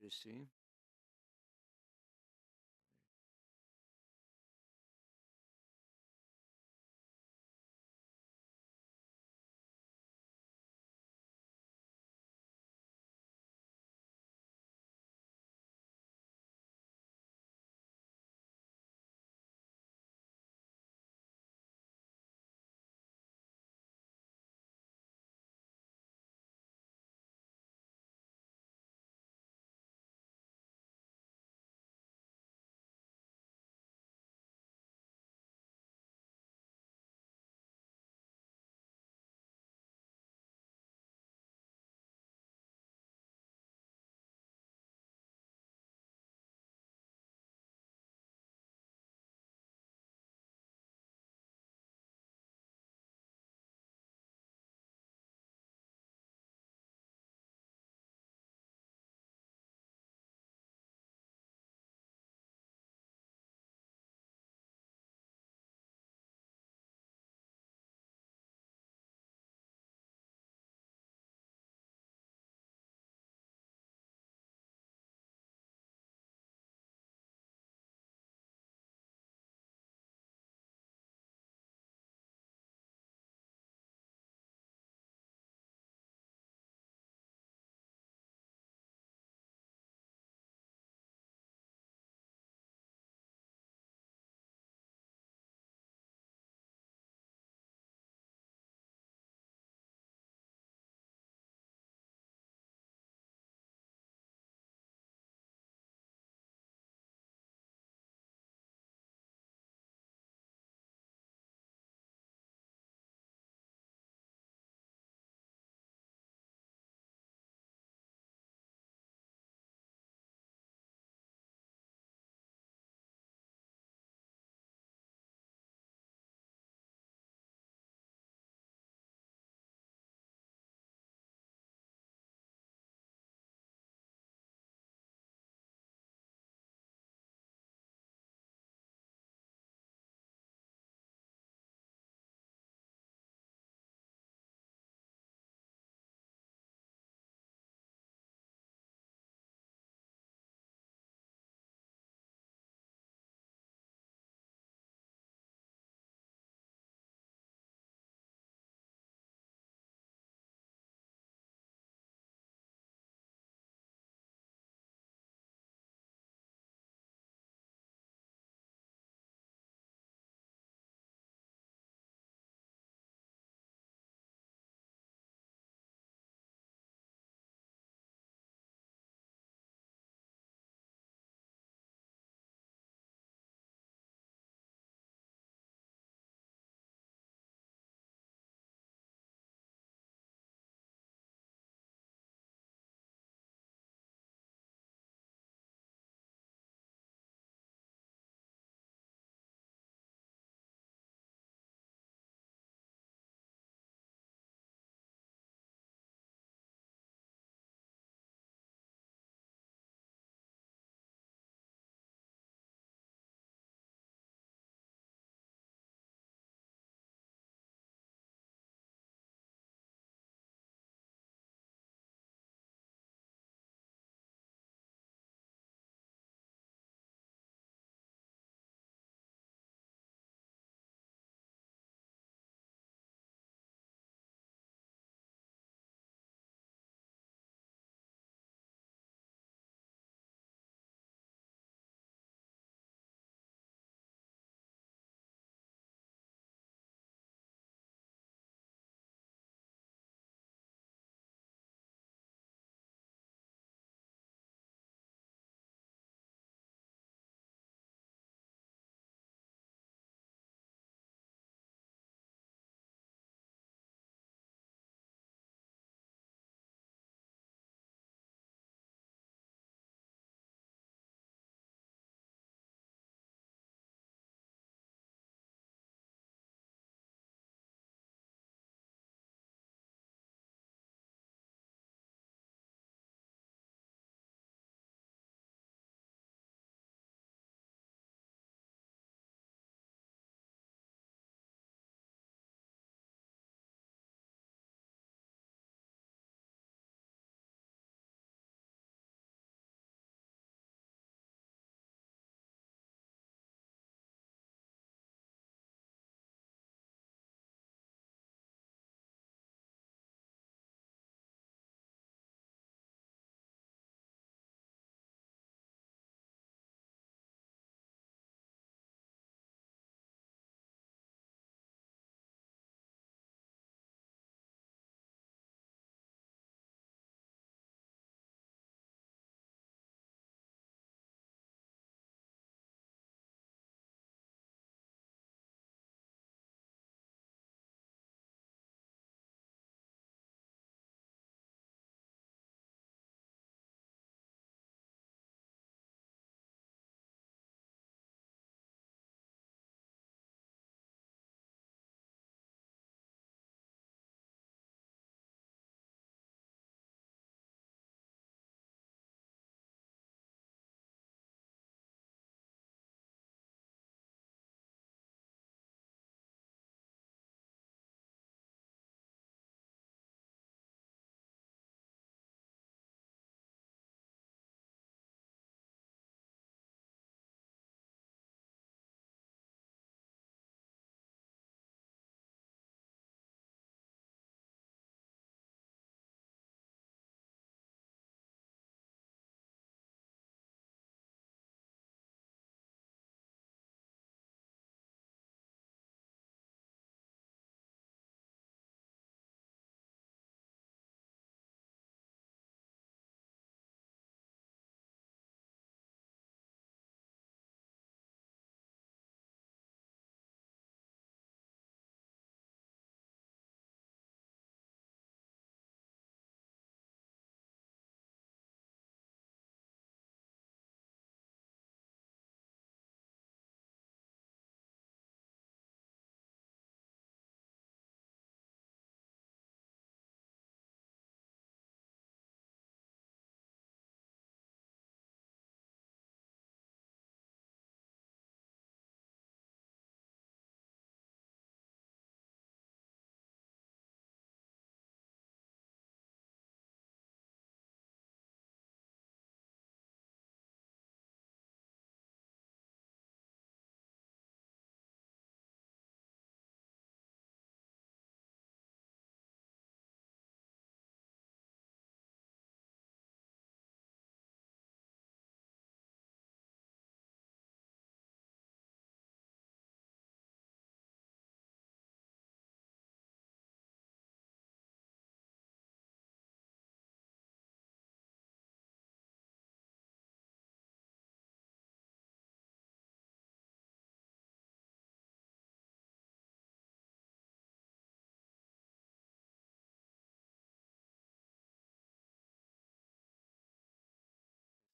Sì, sì.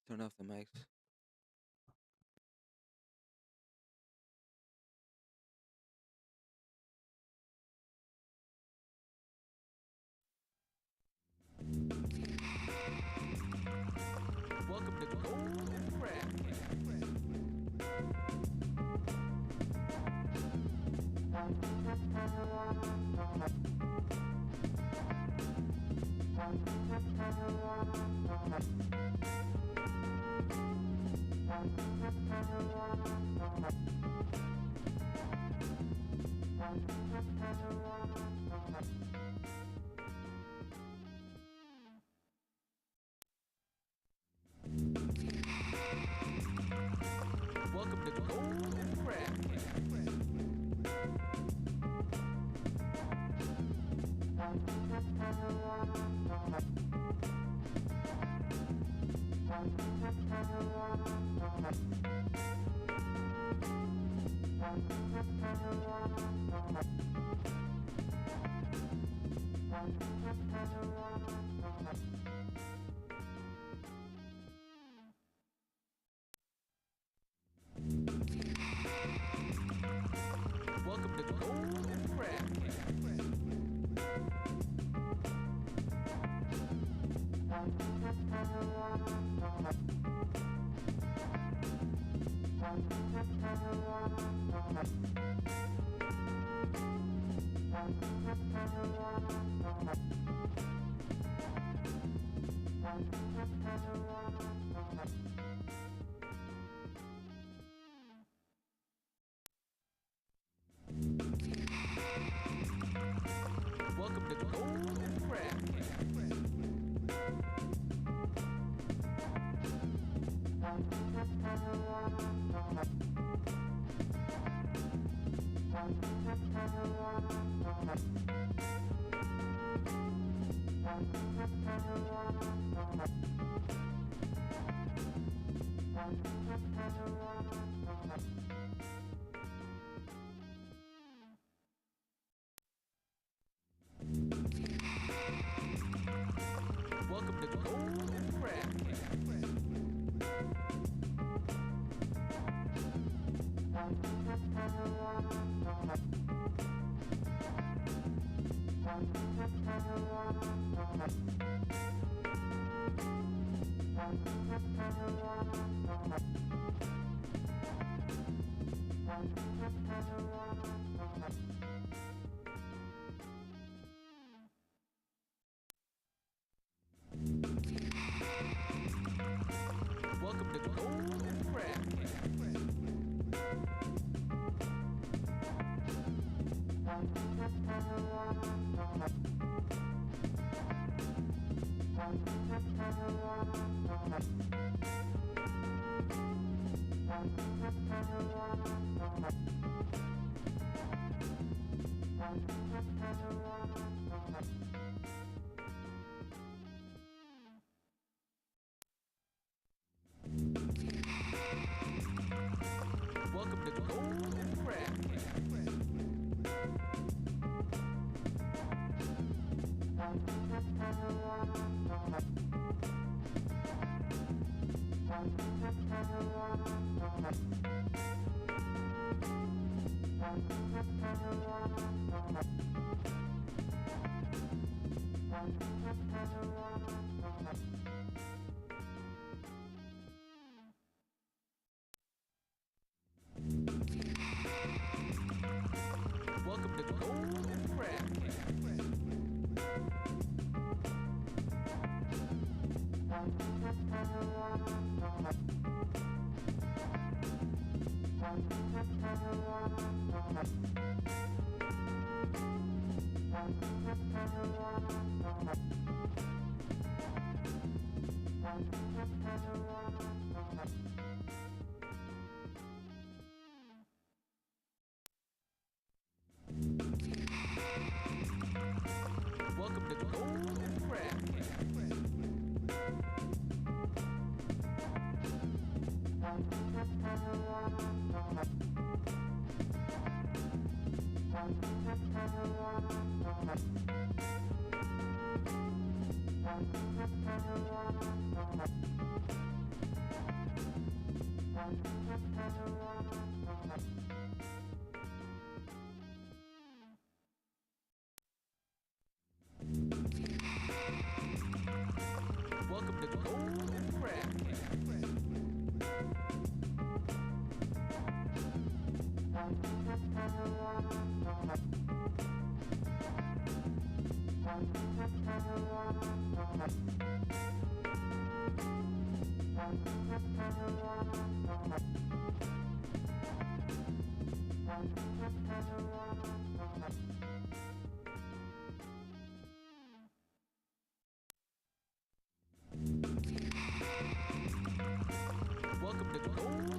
Turn off the mics. Welcome to Golden Brad. Welcome to Golden Brad. Welcome to Golden Brad. Welcome to Golden Brad. Welcome to Golden Brad. Welcome to Golden Brad. Welcome to Golden Brad. Welcome to Golden Brad. Welcome to Golden Brad. Welcome to Golden Welcome to Golden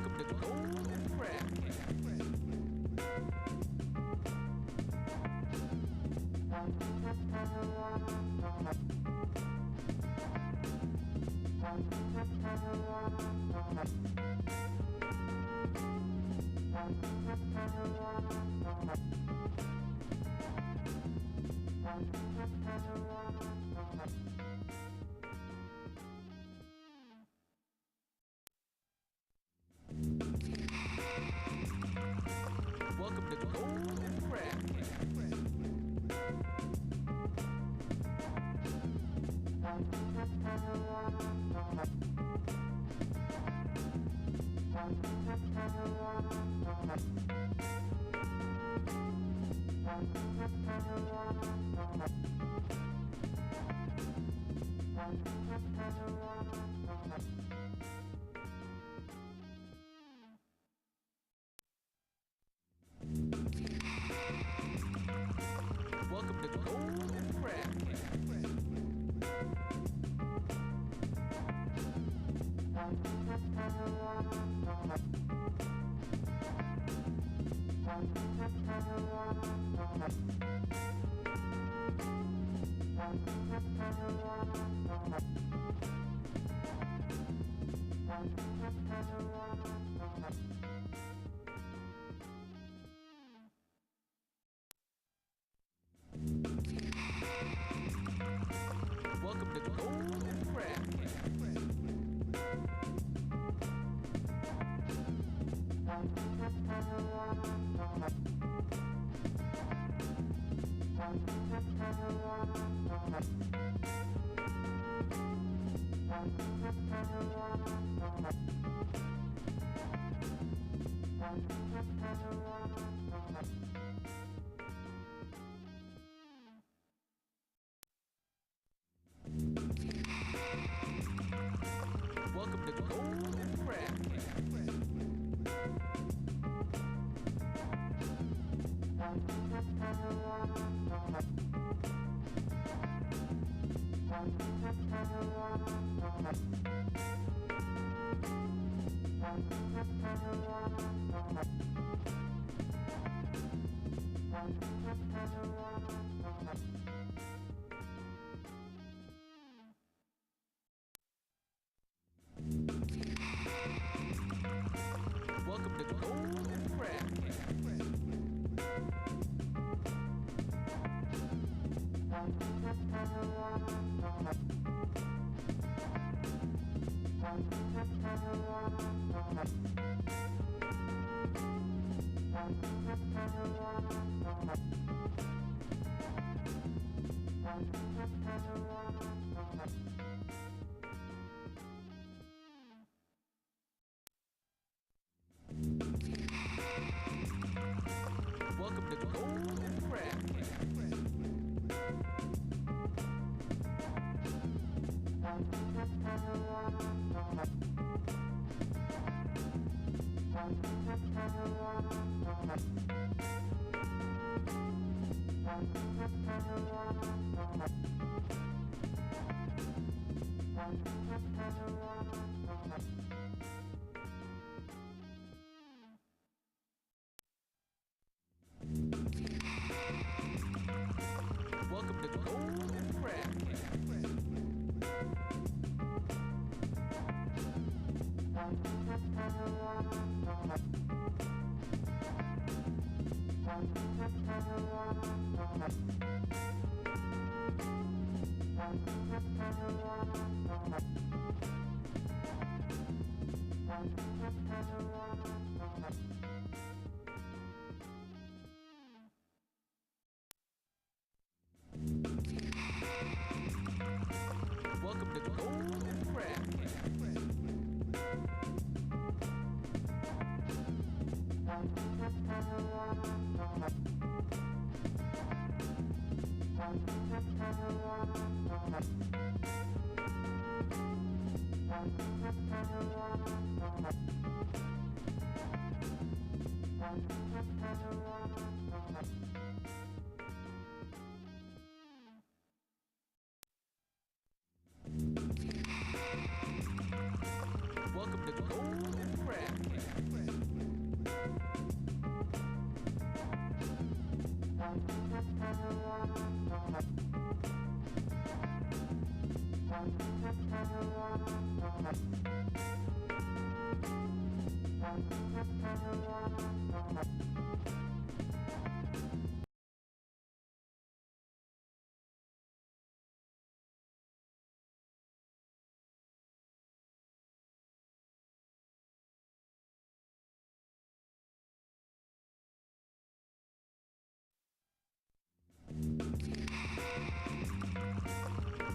Welcome to Golden Welcome to Golden Welcome to Golden Welcome to Golden Welcome to Golden Welcome to Golden Welcome to Golden Welcome Welcome to Golden Craft Cafe. Welcome to Golden Craft Cafe. Welcome to Golden Craft Cafe.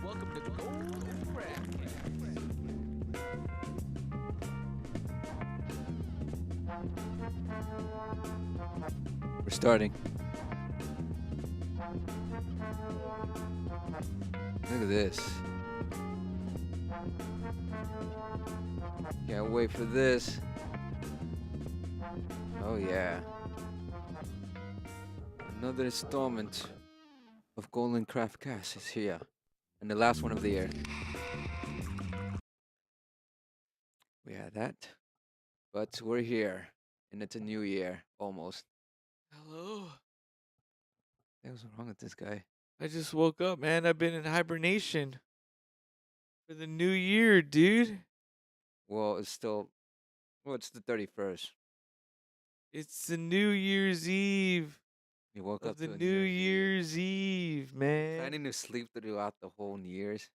Welcome to Golden Craft Cafe. We're starting. Look at this. Can't wait for this. Oh yeah. Another installment of Golden Craft Cast is here. And the last one of the year. We had that. But we're here. And it's a new year, almost. Hello. What was wrong with this guy? I just woke up, man. I've been in hibernation for the new year, dude. Well, it's still... Well, it's the 31st. It's the New Year's Eve You woke up of the to a New Year's Year's Eve, man. planning to sleep throughout the whole New Year's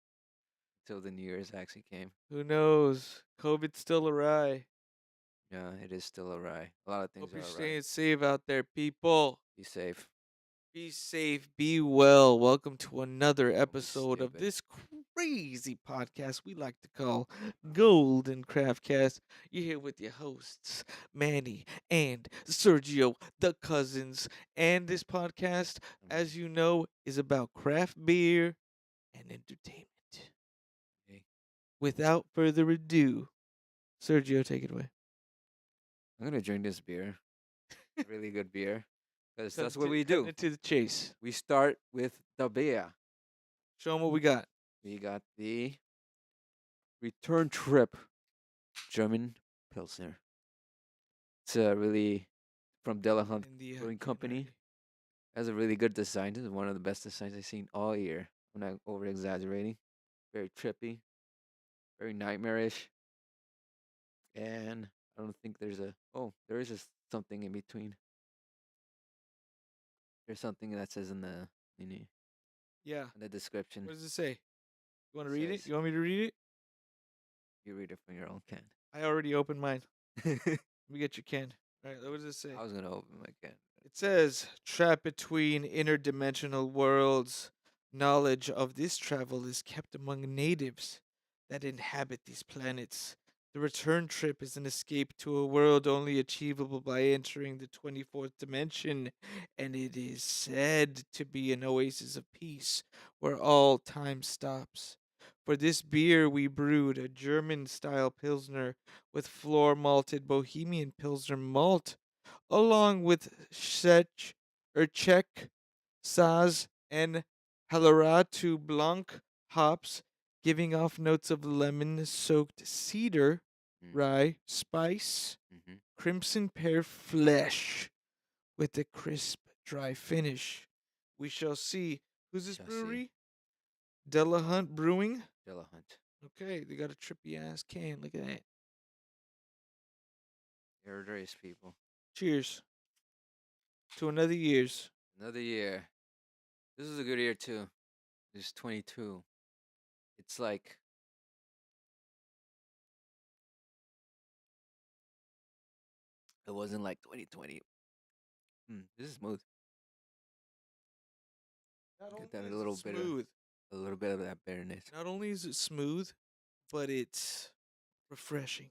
until the New Year's actually came. Who knows? COVID's still awry. Yeah, it is still awry. A lot of things Hope are you're awry. staying safe out there, people. Be safe. Be safe, be well. Welcome to another Don't be episode of stupid. this crazy podcast we like to call Golden Craftcast. You're here with your hosts, Manny and Sergio, the cousins. And this podcast, as you know, is about craft beer and entertainment. Okay. Without further ado, Sergio, take it away. I'm gonna drink this beer. Really good beer. Because Cut that's it what to- we cutting do. it to the chase. We start with the beer. Show them what we got. We got the Return Trip German Pilsner. It's really from Delahunt And the, Brewing getting Company. ready. Has a really good design. This is one of the best designs I've seen all year. I'm not over exaggerating. Very trippy. Very nightmarish. And I don't think there's a... Oh, there is just something in between. There's something that says in Yeah. the description. What does it say? You want to It read it? says- You want me to read it? You read it from your own can. I already opened mine. Let me get your can. All right, what does it say? I was gonna open my can. It says, trapped between interdimensional worlds, knowledge of this travel is kept among natives that inhabit these planets. The return trip is an escape to a world only achievable by entering the 24th dimension, and it is said to be an oasis of peace where all time stops. For this beer, we brewed a German style Pilsner with floor malted Bohemian Pilsner malt, along with Czech, Saz, and Halleratu Blanc hops, giving off notes of lemon soaked cedar rye spice, Mm-hmm. crimson pear flesh with a crisp, dry finish. We shall see. Who's this Shall see. brewery? Delahunt Brewing. Dillahunt. Okay, they got a trippy ass can. Look at that. Here it is, people. Cheers to another year's. Another year. This is a good year too. This is 22. It's like it wasn't like 2020. This is smooth. Not Get only that is it smooth, a little bit of that bitterness. not only is it smooth, but it's refreshing.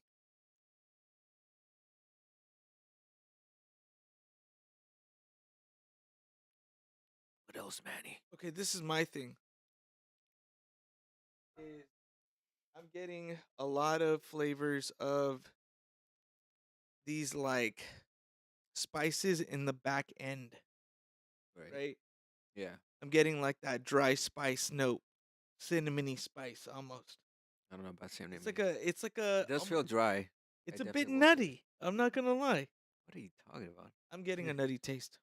What else, Manny? Okay, this is my thing. Is I'm getting a lot of flavors of these like spices in the back end, Right. right? Yeah. I'm getting like that dry spice note, cinnamony spice almost. I don't know about cinnamon. It's like a It does feel dry. it's I a bit definitely will say. nutty. I'm not gonna lie. What are you talking about? I'm getting a nutty taste.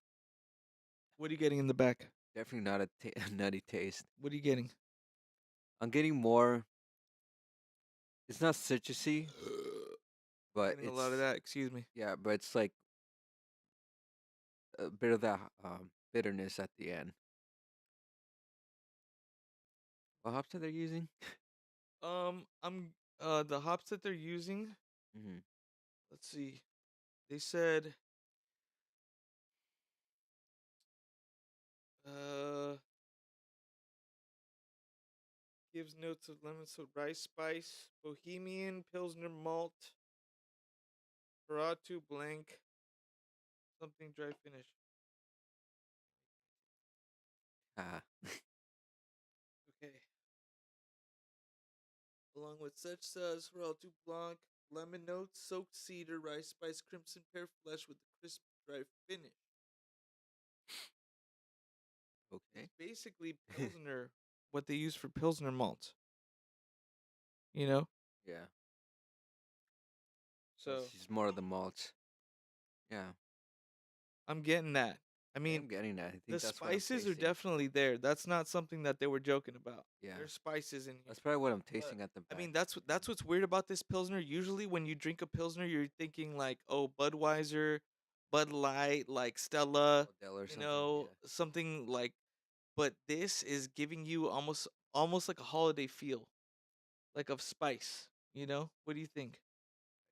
What are you getting in the back? Definitely not a, a nutty taste. What are you getting? I'm getting more. It's not citrusy, but Getting a it's lot of that. Excuse me. yeah, but it's like a bit of that bitterness at the end. What hops are they using? I'm the hops that they're using. Mm-hmm. Let's see. They said uh gives notes of lemon, so rice spice, bohemian, pilsner malt, Paratu blank, something dry finish. Ah, Okay. Along with such as Paratu blanc, lemon notes, soaked cedar, rice spice, crimson pear flesh with a crisp dry finish. okay. It's basically pilsner, what they use for pilsner malt. You know? Yeah. So It's more of the malts. Yeah, I'm getting that. I I mean, am getting that. I the think that's what I'm spices are tasting. definitely there. That's not something that they were joking about. Yeah, There's spices in here. that's probably what I'm But tasting at the I back. mean, that's what's weird about this pilsner. Usually, when you drink a pilsner, you're thinking like, oh, Budweiser, Bud Light, like Stella, Modelo or you something. know, Yeah. something like. But this is giving you almost like a holiday feel, like of spice. You know, what do you think?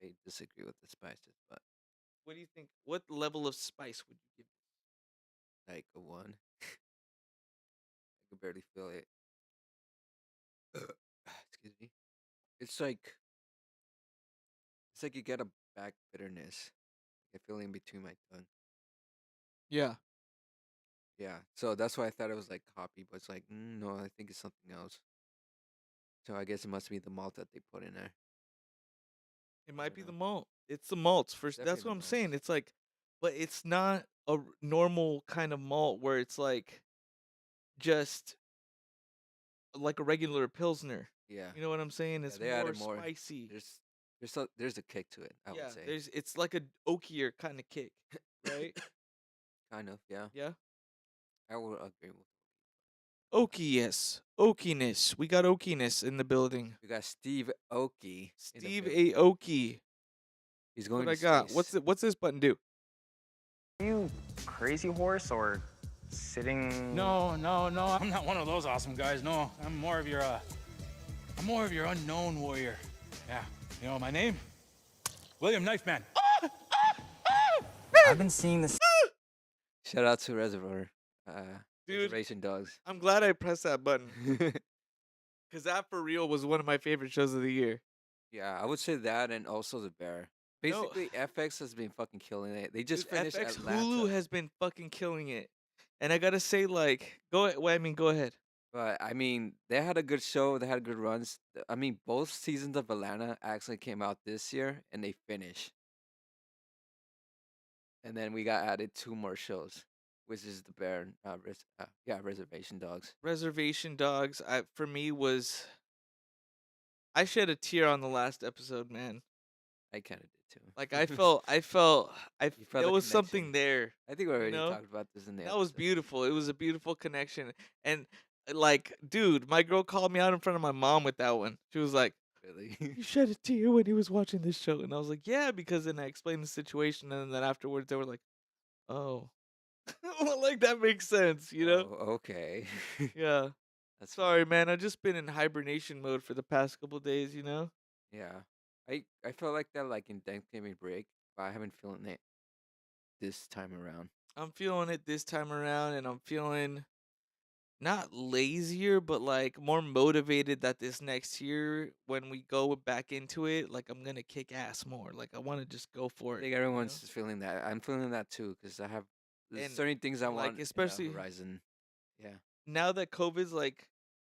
I disagree with the spices, but What do you think? What level of spice would you give like a one, I can barely feel it. Excuse me. It's like it's like you get a back bitterness. I feel in between my tongue. Yeah. Yeah, so that's why I thought it was like coffee, but it's like no, I think it's something else. So I guess it must be the malt that they put in there. It I might don't be the know. malt. It's the malts first. That's Definitely what the I'm malts. saying. It's like, but it's not a normal kind of malt where it's like just like a regular pilsner. Yeah, You know what I'm saying? yeah, It's they more added more. spicy. There's a kick to it. I would Yeah, say, it's like a oakier kind of kick, right? kind of. Yeah, Yeah. I would agree with. Oakiness. Oakiness. We got oakiness in the building. We got Steve Oki in the Steve building. Aoki. He's What going I to got? space. What's this button do? Are you crazy horse or sitting? No, no, no. I'm not one of those awesome guys. No, I'm more of your unknown warrior. Yeah. You know my name? William Knifeman. I've been seeing this. Shout out to Reservoir, Dude. Reservation Dogs. I'm glad I pressed that button because that for real was one of my favorite shows of the year. Yeah, I would say that, and also the Bear. No. Basically, FX has been fucking killing it. They just Dude, finished FX Atlanta. Hulu has been fucking killing it, and I gotta say, like, well, I mean, go ahead. But I mean, they had a good show. They had good runs. I mean, both seasons of Atlanta actually came out this year, and they finished. And then we got added two more shows, which is the Bear, Reservation Dogs. Reservation Dogs, for me was, I shed a tear on the last episode, man. I kind of did Like too. I You felt there the was connection. something there, I think we you already know? talked about this in the That was episode. beautiful. It was a beautiful connection. And like, dude, my girl called me out in front of my mom with that one. She was like, Really? "You shed a tear when he was watching this show." And I was like, "Yeah," because then I explained the situation and then afterwards they were like, "Oh." Well, like that makes sense, you know? Oh, okay. Yeah. That's funny. Sorry, man. I've just been in hibernation mode for the past couple days, you know? Yeah. I felt like that like in Thanksgiving break, but I haven't feeling it this time around. I'm feeling it this time around and I'm feeling not lazier, but like more motivated that this next year when we go back into it, like I'm gonna kick ass more. Like I want to just go I for it, think you everyone's know. just feeling that. I'm feeling that too because I have there's And certain things I and like want in the especially horizon. Yeah. now that COVID's like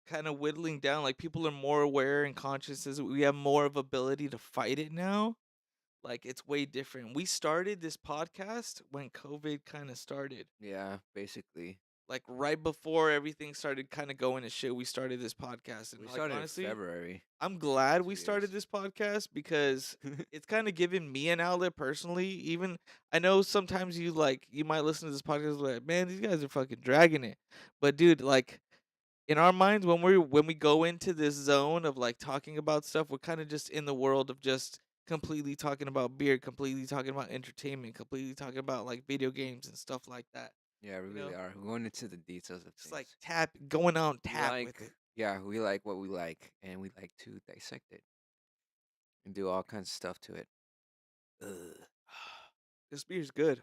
kind of whittling down, like people are more aware and conscious as we have more of ability to fight it now. Like it's way different. We started this podcast when COVID kind of started. Yeah, basically. Like right before everything started kind of going to shit, we started this podcast. And We like started in honestly, February, I'm glad we 2 started years. this podcast because it's kind of given me an outlet personally. Even I know sometimes you might listen to this podcast like, man, these guys are fucking dragging it. But dude, like in our minds when we go into this zone of like talking about stuff, we're kind of just in the world of just completely talking about beer, completely talking about entertainment, completely talking about like video games and stuff like that. Yeah, we You really know? are. We're going into the details of Just like things. going on We tap with like it. yeah, we like what we like and we like to dissect it and do all kinds of stuff to it. Ugh. This beer's good.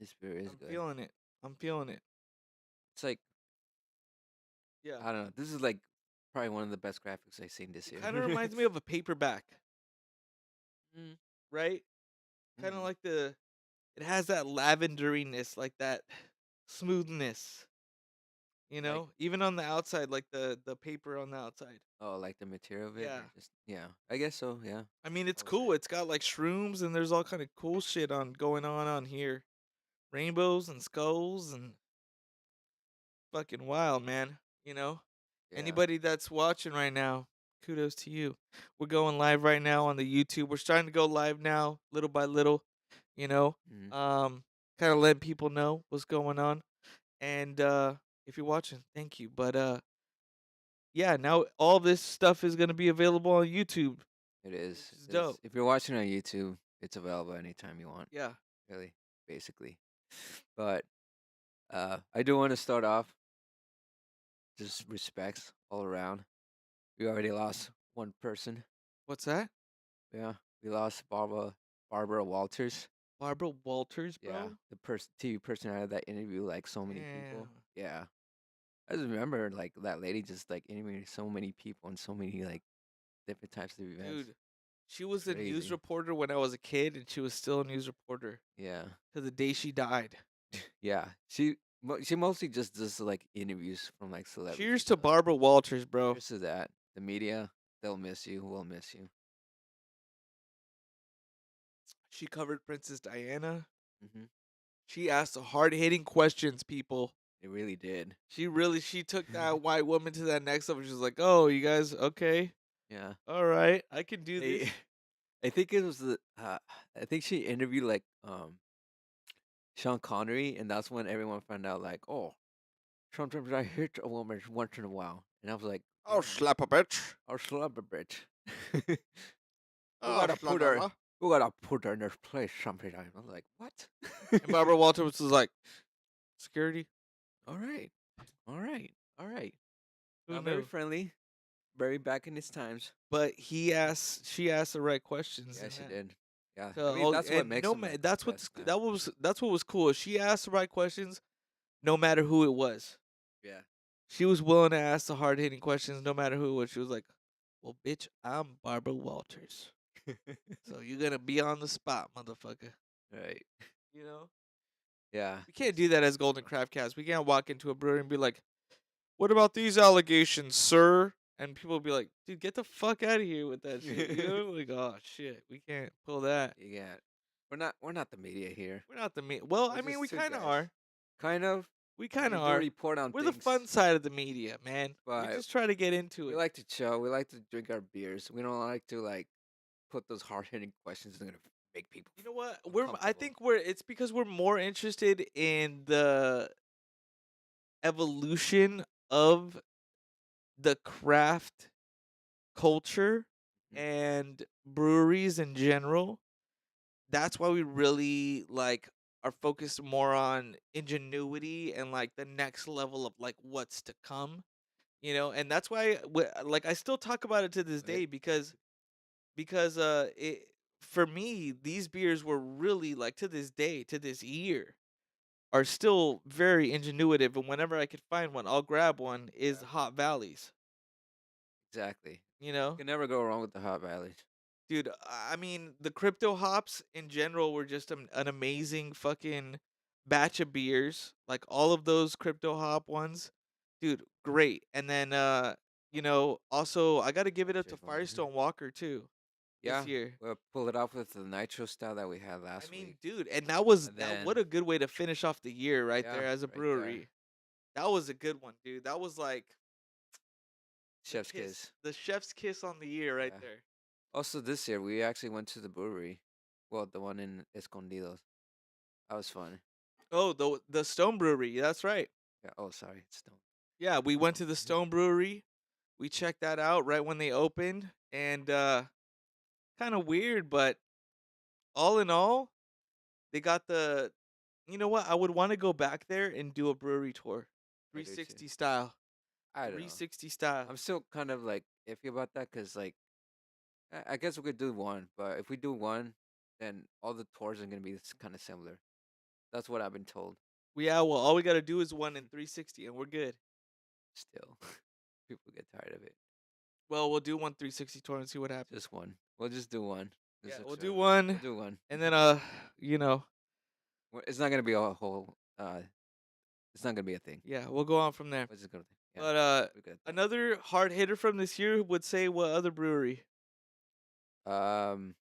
This beer is I'm good. feeling it. I'm feeling it. It's like Yeah. I don't know. This is like probably one of the best graphics I've seen this It year. kind of reminds me of a paperback, Mm, right? Kind of mhm. like it has that lavenderiness, like that smoothness, Like even on the outside, like the paper on the outside. oh, like the material of it Yeah. or just yeah. I guess so, yeah. I mean, I it's would say. cool. It's got like shrooms and there's all kind of cool shit on going on here. Rainbows and skulls and fucking wild, man. You know? Yeah. Anybody that's watching right now, kudos to you. We're going live right now on the YouTube. We're starting to go live now, little by little, you know. Mhm. Um kind of letting people know what's going on. And if you're watching, thank you. But yeah, now all this stuff is going to be available on YouTube, It is. which is It is. dope. If you're watching on YouTube, it's available anytime you want, Yeah. really, basically. But I do want to start off just respects all around. We already lost one person. What's that? Yeah, we lost Barbara Walters. Barbara Walters, Yeah, bro? the TV personality that interviewed like so many people. Damn. Yeah, I just remember like that lady just like interviewing so many people and so many like different types of events. Dude, she was a news Crazy. reporter when I was a kid, and she was still a news reporter Yeah, to the day she died. yeah. She mostly just does like interviews from like celebrities Cheers and to stuff. Barbara Walters, bro. Cheers to that. The media, they'll miss you. We'll miss you. She covered Princess Diana. Hmm. She asked the hard-hitting questions, people. It really did. She took that white woman to that next level. She was like, "Oh, you guys okay? Yeah. All right, I can do this." They, I think it was I think she interviewed like Sean Connery, and that's when everyone found out like, oh, sometimes I hit a woman once in a while, and I was like, Oh, damn, slap a bitch. I'll slap a bitch. We Oh, gotta put her, slap. we gotta put her in her place sometime. I was like, what? And Barbara Walters was like, "Security? All right, all right, all right. Who Not very knew?" friendly, very back in his times. But she asked the right questions. Yeah, in she that. did. Yeah, I So, mean that's what and makes no him man, like that's the what's best, man. that's what was cool. She asked the right questions, no matter who it was. Yeah. She was willing to ask the hard hitting questions, no matter who it was. She was like, "Well, bitch, I'm Barbara Walters, so you're gonna be on the spot, motherfucker." Right. You know, Yeah. we can't do that as Golden Craft Cast. We can't walk into a brewery and be like, "What about these allegations, sir?" And people will be like, "Dude, get the fuck out of here with that shit." You know, like, oh shit, we can't pull that. Yeah. We're not the media here. We're not the media. Well, We're I mean, just we two kind of guys. are. Kind of. We kind We of do are. report on We're the things, fun side of the media, man. We but just try to get into we it. like to chill. We like to drink our beers. We don't like to like put those hard hitting questions that are gonna make people You know what? I uncomfortable. think it's because we're more interested in the evolution of the craft culture Mhm. and breweries in general. That's why we really like are focused more on ingenuity and like the next level of like what's to come, and that's why like I still talk about it to this Wait, day because it for me these beers were really like to this day, to this year, are still very ingenuitive, and whenever I could find one I'll grab one, is yeah, Hot Valleys, exactly. you You know. can never go wrong with the hot valleys. Dude, I mean, the crypto hops in general were just an amazing fucking batch of beers. Like all of those crypto hop ones, dude, great. And then also I got to give it up to Milkshake one. Firestone Walker too this Yeah, year. we'll pull it off with the nitro style that we had I last mean, week, dude, and that was and that what then a good way to finish off the year right yeah, there as a right there, brewery. That was a good one, dude. That was like chef's kiss. the chef's kiss on the year right Yeah. there. Also, this year we actually went to the brewery. Well, the one in Escondidos. That was fun. Oh, the Stone Brewery, that's right. Yeah. Oh, sorry, it's Stone. Yeah, we went to Stone. the Stone Brewery. We checked that out right when they opened, and kind of weird, but all in all, they got the. You know what? I would want to go back there and do a brewery tour, I do too. 360 style, I don't know. 360 style. I'm still kind of like iffy about that because like I guess we could do one, but if we do one, then all the tours are gonna be kind of similar. That's what I've been told. Yeah, well, all we got to do is one in 360, and we're good. Still, people get tired of it. Well, we'll do one 360 tour and see what happens. Just one. We'll just do one. Yeah, Just we'll do accept it. We'll one, do one. and then you know, It's not gonna be a whole. It's not gonna be a thing. yeah, we'll go on from there. We're just gonna. Yeah, But we're good. another hard hitter from this year would say what other brewery? Um,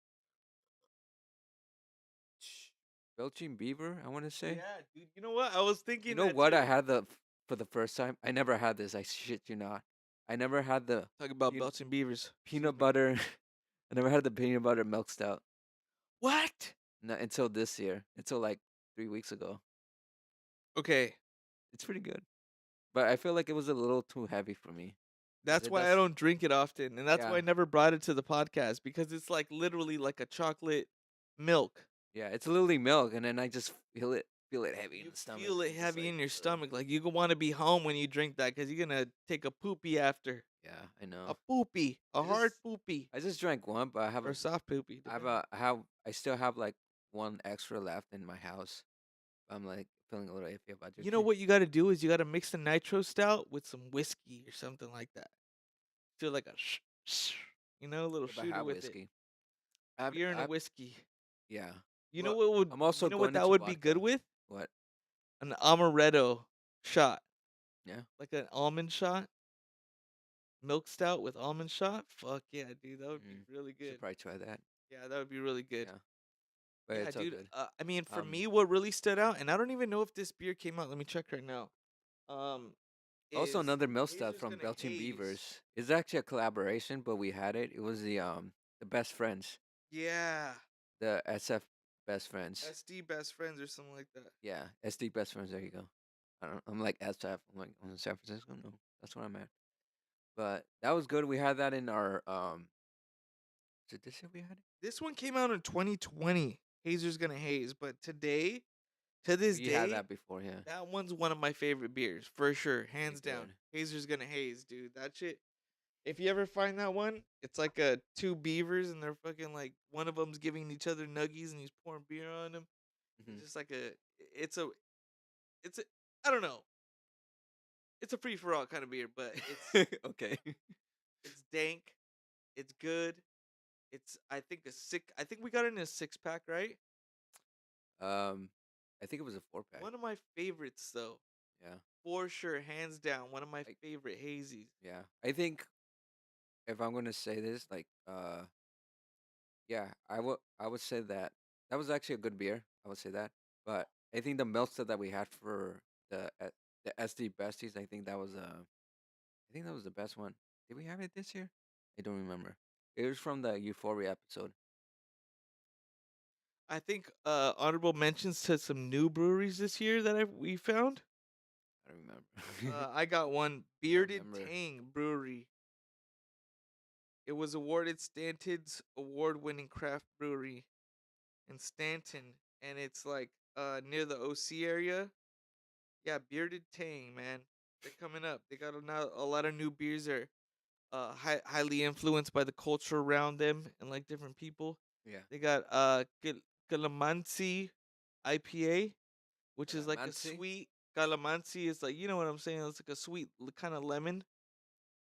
Belching Beaver. I want to say. Yeah, dude. You know what? I was You thinking know that what? I too. had for the first time. I never had this. I shit you not. I never had the Talking about peanut, Belching Beavers. Excuse peanut me. butter. I never had the peanut butter milk stout. What? Not until this year. Until like 3 weeks ago. Okay, It's pretty good, but I feel like it was a little too heavy for me. Cause that's it why I does. don't drink it often, and that's why Yeah, I never brought it to the podcast because it's like literally like a chocolate milk. yeah. It's literally milk, and then I just feel it heavy in You the stomach. feel it I'm just heavy like, in your ugh. stomach, like you want to be home when you drink that because you're gonna take a poopy after. Yeah, I know. A poopy, a I hard just poopy, I just drank one, but or soft poopy, depending. I still have like one extra left in my house. I'm like feeling a little iffy about You know drinking. what you got to do is you got to mix the nitro stout with some whiskey or something like that. Feel like a a little Yeah, but I shooter have with it. whiskey. Beer and a I've whiskey. yeah. You know Well, what would I'm also you know what going that into would be good vodka. with? What? An amaretto shot, Yeah. like an almond shot, milk stout with almond shot. Fuck yeah, dude, that would be Mm, really should good. probably try that. Yeah, that would be really good. Yeah, but Yeah, it's all dude. good. I mean, for Um, me, what really stood out, and I don't even know if this beer came out. Let me check right now. Um, Also, is another milk stout Hazer's from gonna Belching haze? Beavers. It's actually a collaboration, but we had it. It was the best friends, Yeah, the SF best friends. SD best friends or something like that. Yeah, SD best friends. There you go. I don't. I'm like SF. I'm like on San Francisco. No, that's where I'm at. But that was good. We had that in our. Is it this year we had it? This one came out in 2020. Hazer's gonna haze, but today, to this We had day, that before. Yeah, that one's one of my favorite beers for sure, pretty hands down. good. Hazer's gonna haze, dude. That shit. If you ever find that one, it's like a two beavers and they're fucking like one of them's giving each other nuggies and he's pouring beer on them. It's Hmm. just like it's a, it's a, I don't know. It's a free for all kind of beer, but Okay. it's dank, it's good. It's I think I think we got it in a 6 pack, right? Um, I think it was a 4 pack. One of my favorites though, Yeah. for sure, hands down, one of my I, favorite hazies. yeah. I think if I'm gonna say this, like, yeah, I would say that that was actually a good beer. I would say that, but I think the Meltzer that we had for the SD Besties, I think that was the best one. Did we have it this year? I don't remember. It was from the Euphoria episode. I think honorable mentions to some new breweries this year that we found. I don't remember. I got one, I don't Bearded remember. Tang Brewery. It was awarded Stanton's award-winning craft brewery in Stanton, and it's like near the OC area. Yeah, Bearded Tang, man. They're coming up. They got a lot of new beers there. Highly influenced by the culture around them and like different people. Yeah. They got Calamansi IPA, which is like a Calamansi? sweet Calamansi is like, you know what I'm saying? It's like a sweet kind of lemon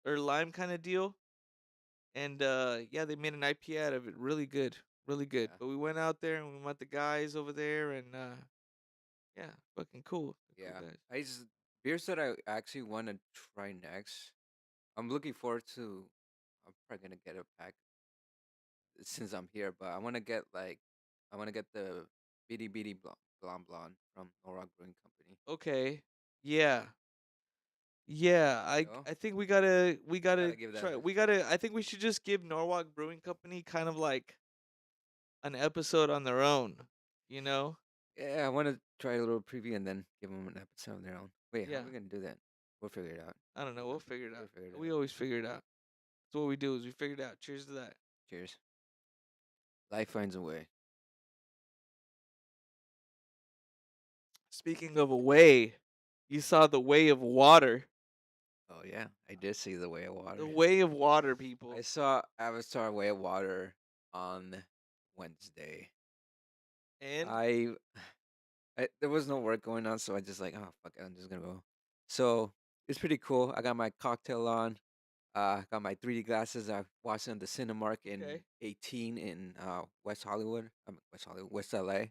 or lime kind of deal. And yeah, they made an IPA out of it. Really good. Really good. Yeah. But we went out there and we met the guys over there and yeah, fucking cool. They're Yeah. cool guys. I just beers that I actually want to try next. I'm looking forward to. I'm probably gonna get a pack since I'm here, but I want to get the Bitty Bitty Blonde Blonde from Norrock Brewing Company. Okay. Yeah. Yeah, No, I think we gotta gotta give that. try. I think we should just give Norwalk Brewing Company kind of like an episode on their own. You know? Yeah, I want to try a little preview and then give them an episode of their own. Wait, how are Yeah. we gonna do that? We'll figure it out. I don't know. We'll figure it We'll out. figure it We out. always figure it out. That's what we do is we figure it out. Cheers to that. Cheers. Life finds a way. Speaking of a way, you saw the way of water. Oh yeah, I did see the Way of The Water. way of water, people. I saw Avatar: Way of Water on Wednesday. And I there was no work going on, so I just like, oh fuck it, I'm just gonna go. So it's pretty cool. I got my cocktail on. Got my 3D glasses. I watched it on the Cinemark in Okay. 18 in West Hollywood. West Hollywood, West LA.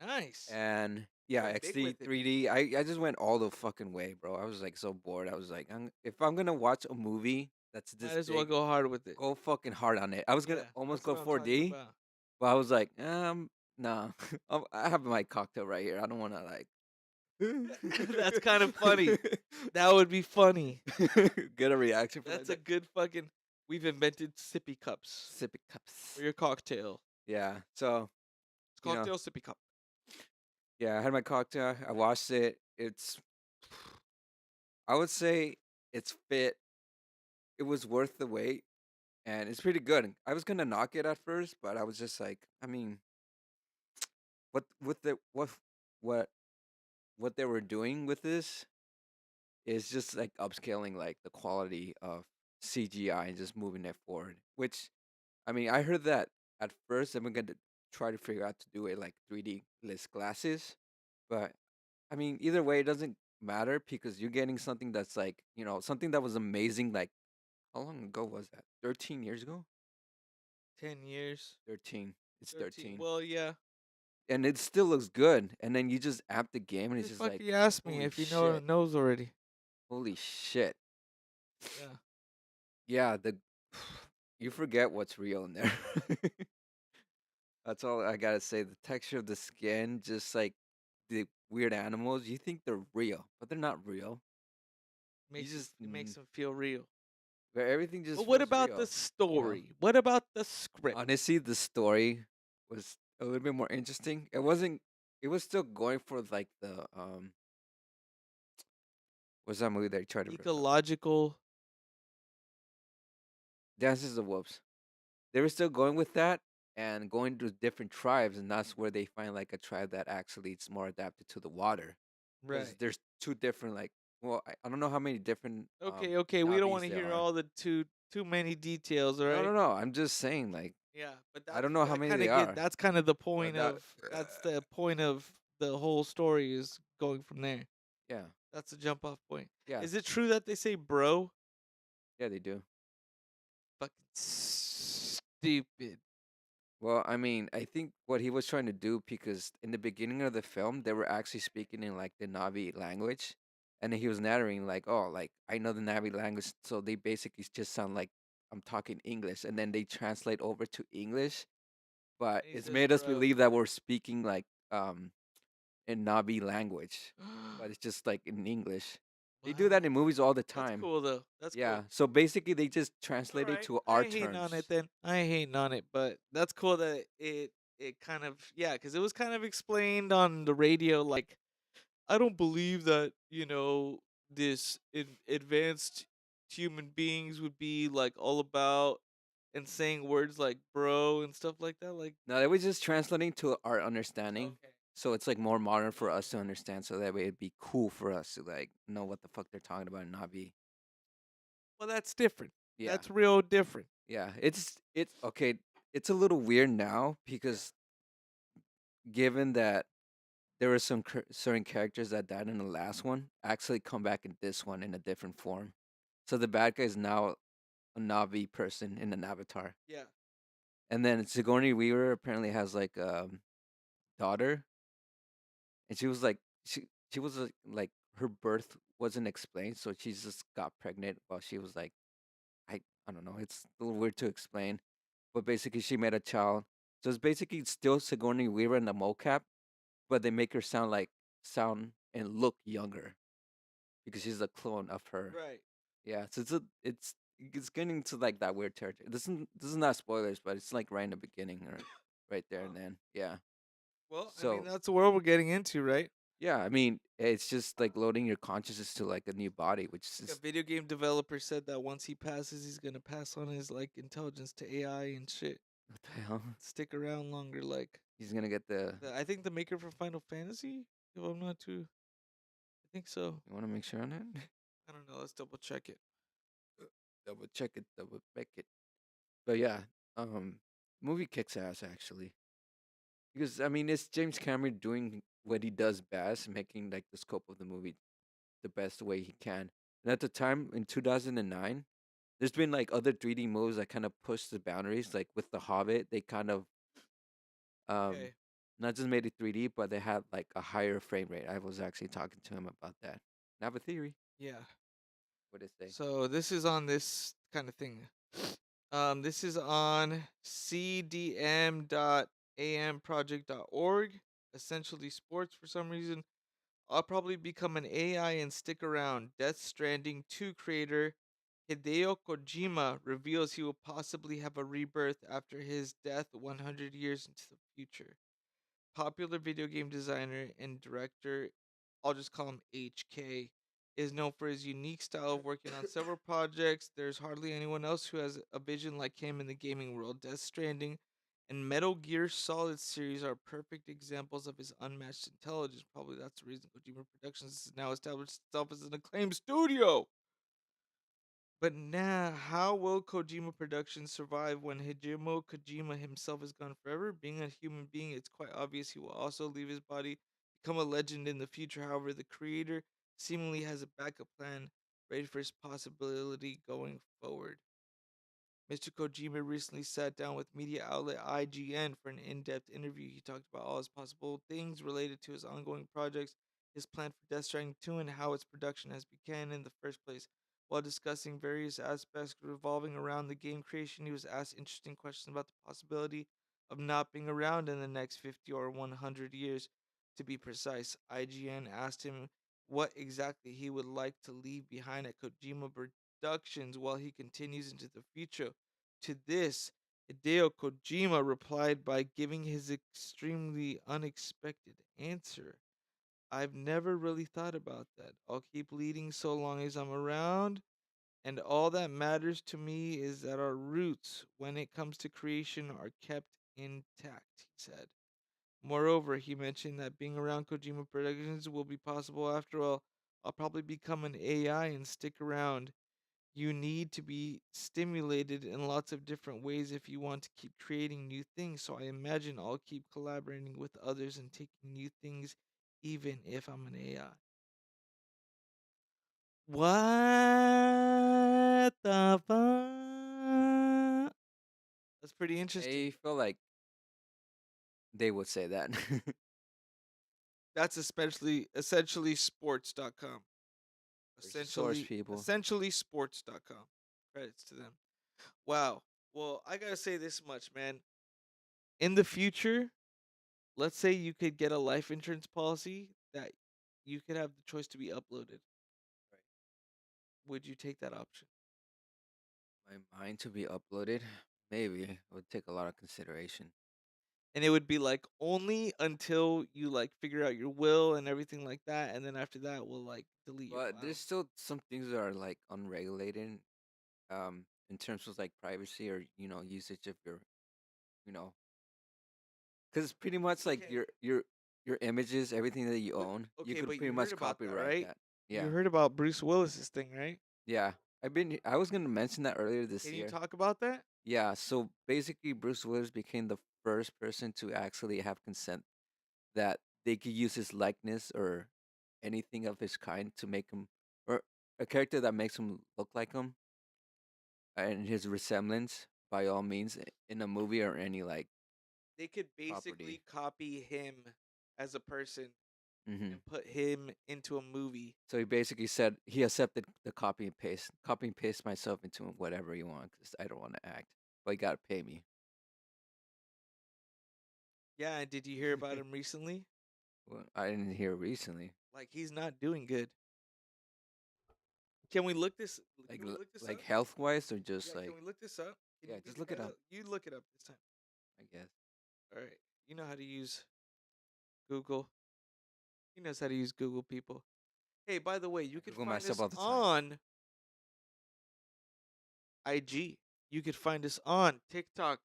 nice. And yeah, Went big XD with it. 3D. I just went all the fucking way, bro. I was like so bored. I was like, if I'm gonna watch a movie that's Might this as well big, go hard with it. go fucking hard on it. I was gonna Yeah, almost that's go what I'm talking 4D, about. but I was like, nah. I have my cocktail right here. I don't want to like. That's kind of funny. That would be funny. Get a reaction from That's a good fucking. We've invented sippy cups sippy for cups. your cocktail. Yeah. So It's You know. cocktail sippy cup. yeah, I had my cocktail. I watched it. It's. I would say it's fit. It was worth the wait, and it's pretty good. I was gonna knock it at first, but I was just like, I mean, what with the what what they were doing with this is just like upscaling like the quality of CGI and just moving it forward. Which I mean, I heard that at first I'm gonna try to figure out to do it like 3D less glasses, but I mean, either way, it doesn't matter because you're getting something that's like something that was amazing. Like how long ago was that? 13 years ago. 10 years. 13. It's 13. Well, yeah. And it still looks good. And then you just app the game and it's Just just like, fucking ask me holy if you shit. knows already. Holy shit. Yeah. Yeah, you forget what's real in there. That's all I gotta say. The texture of the skin, just like the weird animals, you think they're real, but they're not real. It makes them feel real. Where everything just But what feels about real, the story? What about the script? Honestly, the story was a little bit more interesting. It wasn't. It was still going for like the what's that movie they tried to rip off? Ecological. Dances of Wolves. They were still going with that and going to different tribes, and that's where they find like a tribe that actually is more adapted to the water. 'Cause Right. there's two different like. Well, I don't know how many different. Okay. We don't Na'vis want to there hear are. all the too many details, all right? No. I'm just saying like Yeah, but I don't know how that many kinda they are. That's kind of the but point that that's the point of the whole story is going from there. yeah That's the jump off point. yeah Is it true that they say bro? yeah they do. Fucking stupid. Well, I mean, I think what he was trying to do because in the beginning of the film they were actually speaking in like the Navi language, and then he was narrating like, "Oh, like I know the Navi language," so they basically just sound like I'm talking English, and then they translate over to English, but He it's says made us bro. believe that we're speaking like in Navi language, but it's just like in English. They do that Wow. in movies all the That's time. cool though. That's Yeah. cool. So basically, they just All translate it right. to I our ain't hating on it terms. then. I ain't hating on it, but that's cool that it kind of yeah, because it was kind of explained on the radio. Like I don't believe that this advanced human beings would be like all about and saying words like bro and stuff like that. Like No, they were just translating to our understanding. okay, So it's like more modern for us okay. to understand. So that way it'd be cool for us to like know what the fuck they're talking about and not be. Well, that's different. Yeah. That's real different. Yeah. It's okay. It's a little weird now Yeah. because given that there were some certain characters that died in the last one actually come back in this one in a different form. So the bad guy is now a Navi person in an avatar. Yeah. And then Sigourney Weaver apparently has like a daughter, and she was like she was like her birth wasn't explained, so she just got pregnant while she was like I don't know, it's a little weird to explain, but basically she made a child. So it's basically still Sigourney Weaver in the mocap, but they make her sound and look younger because she's a clone of her. Right. Yeah, so it's getting to like that weird territory. This is not spoilers, but it's like right in the beginning or right there and Wow. then. Yeah. Well, I mean So that's the world we're getting into, right? yeah, I mean it's just like loading your consciousness to like a new body, which Like a is video game developer said that once he passes, he's gonna pass on his like intelligence to AI and shit. what the hell? Stick around longer, like He's gonna get the. I think the maker for Final Fantasy. If I'm not too, I think so. You want to make sure on it? I don't know. Let's double check it. Double check it, double check it. But yeah, um, movie kicks ass actually because I mean it's James Cameron doing what he does best, making like the scope of the movie the best way he can. And at the time in 2009, there's been like other 3D movies that kind of push the boundaries. Like with The Hobbit, they kind of um Okay. not just made it 3D, but they had like a higher frame rate. I was actually talking to him about that. I have a theory. Yeah. What did it say? So this is on this kind of thing. This is on cdm.amproject.org. Essentially sports for some reason. I'll probably become an AI and stick around. Death Stranding 2 creator Hideo Kojima reveals he will possibly have a rebirth after his death 100 years into the future. Popular video game designer and director, I'll just call him HK, is known for his unique style of working on several projects. There's hardly anyone else who has a vision like him in the gaming world. Death Stranding and Metal Gear Solid series are perfect examples of his unmatched intelligence. Probably that's the reason Kojima Productions has now established itself as an acclaimed studio. But now, how will Kojima Productions survive when Hideo Kojima himself is gone forever? Being a human being, it's quite obvious he will also leave his body, become a legend in the future. However, the creator seemingly has a backup plan ready for his possibility going forward. Mr. Kojima recently sat down with media outlet IGN for an in depth interview. He talked about all his possible things related to his ongoing projects, his plan for Death Stranding 2, and how its production has begun in the first place. While discussing various aspects revolving around the game creation, he was asked interesting questions about the possibility of not being around in the next 50 or 100 years. To be precise, IGN asked him what exactly he would like to leave behind at Kojima Productions while he continues into the future. To this, Hideo Kojima replied by giving his extremely unexpected answer. I've never really thought about that. I'll keep leading so long as I'm around, and all that matters to me is that our roots, when it comes to creation, are kept intact, he said. Moreover, he mentioned that being around Kojima Productions will be possible after all. I'll probably become an AI and stick around. You need to be stimulated in lots of different ways if you want to keep creating new things. So I imagine I'll keep collaborating with others and taking new things, even if I'm an AI. What the fuck? That's pretty interesting. I feel like they would say that. That's especially essentially sports.com. There's a source, Essentially people. essentially sports.com. Credits to them. Wow. Well, I got to say this much, man. In the future, let's say you could get a life insurance policy that you could have the choice to be uploaded. would you take that option? My mind to be uploaded, maybe it would take a lot of consideration. And it would be like only until you like figure out your will and everything like that, and then after that we'll like delete your But there's files. still some things that are like unregulated, in terms of like privacy or usage of your, you know, because pretty much like Okay. your images, everything that you But own, you okay, could but pretty you heard much about that, copyright right? that. You Yeah, heard about Bruce Willis's thing, right? yeah. I was gonna mention that earlier this Can you year. talk about that? Yeah, so basically, Bruce Willis became the first person to actually have consent that they could use his likeness or anything of his kind to make him, or a character that makes him look like him and his resemblance by all means in a movie or any like They could property. basically copy him as a person Hmm. and put him into a movie. So he basically said he accepted the copy and paste myself into whatever you want because I don't want to act, but you gotta pay me. Yeah, and did you hear about him recently? Well, I didn't hear recently. Like he's not doing good. Can we look this? Like Can we look this like up? health wise or just Yeah, can like, we look this up? Can yeah, you be just look it up. you look it up this time? I guess. All right. You know how to use Google. He knows how to use Google, people. Hey, by the way, I you could Google find myself us all the time. on IG. You could find us on TikTok.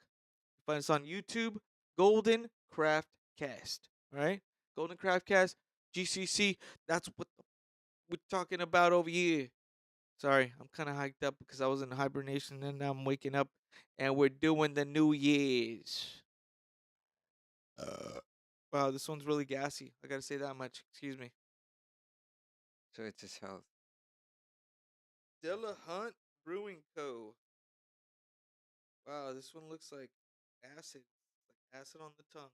Find us on YouTube. Golden Craft Cast. All right, Golden Craft Cast. GCC. That's what we're talking about over here. Sorry, I'm kind of hyped up because I was in hibernation and now I'm waking up, and we're doing the New Year's. Wow, this one's really gassy. I gotta say that much. Excuse me. So it's his health. Dillahunt Brewing Co. Wow, this one looks like acid. Like acid on the tongue.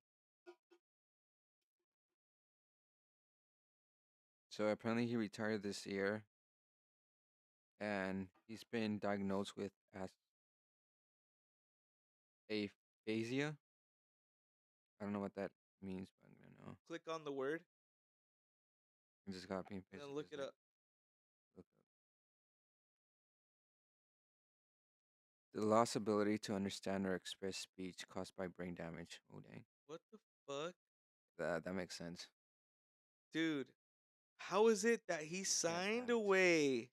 So apparently he retired this year, and he's been diagnosed with aphasia. I don't know what that means, but I'm gonna know. Click on the word I just copy and and paste then it. look Just it like up. look up. The lost ability to understand or express speech caused by brain damage. Oh dang, What the fuck? that makes sense. Dude, how is it that he Can't signed act. away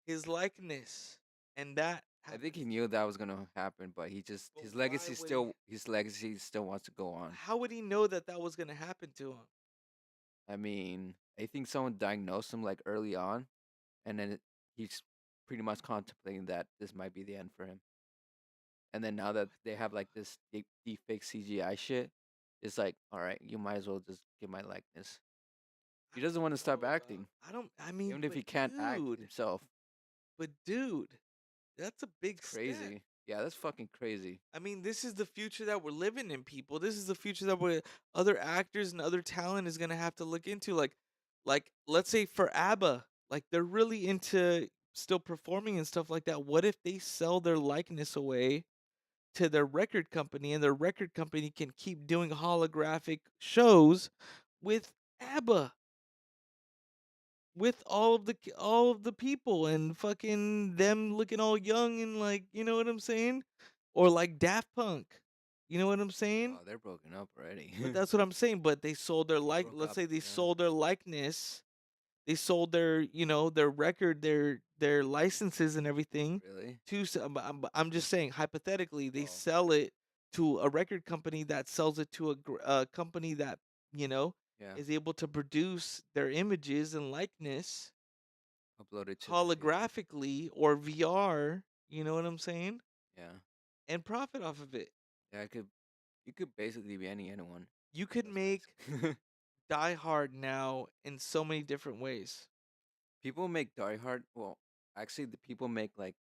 his likeness and that I think happens he to knew him? that was gonna happen, but But why would he? his legacy still wants to go on. How would he know that that was gonna happen to him? I mean, I think someone diagnosed him like early on, and then he's pretty much contemplating that this might be the end for him. And then now that What they the have like fuck? this deep fake CGI shit, it's like, all right, you might as well just get my likeness. He I doesn't want to don't stop know, bro. acting, I don't. I mean, even if he can't act himself. but dude, that's a It's big step. crazy. Yeah, that's fucking crazy. I mean, this is the future that we're living in, people. This is the future that we're other actors and other talent is gonna have to look into. Like let's say for ABBA, like they're really into still performing and stuff like that. What if they sell their likeness away to their record company, and their record company can keep doing holographic shows with ABBA, with all of the people and fucking them looking all young and like, you know what I'm saying? Or like Daft Punk. You know what I'm saying? Oh, they're broken up already. But that's what I'm saying, but they sold their They like broke let's up. say they Yeah. sold their likeness, they sold their, their record, their licenses and everything Really? to I'm just saying hypothetically they Oh, sell it to a record company that sells it to a company that, you know, yeah. is able to produce their images and likeness Uploaded to computer. holographically or VR, you know what I'm saying? Yeah. And profit off of it. Yeah, you could basically be anyone. You could Those make guys. Die Hard now in so many different ways. People make Die Hard. Well, actually, the people make like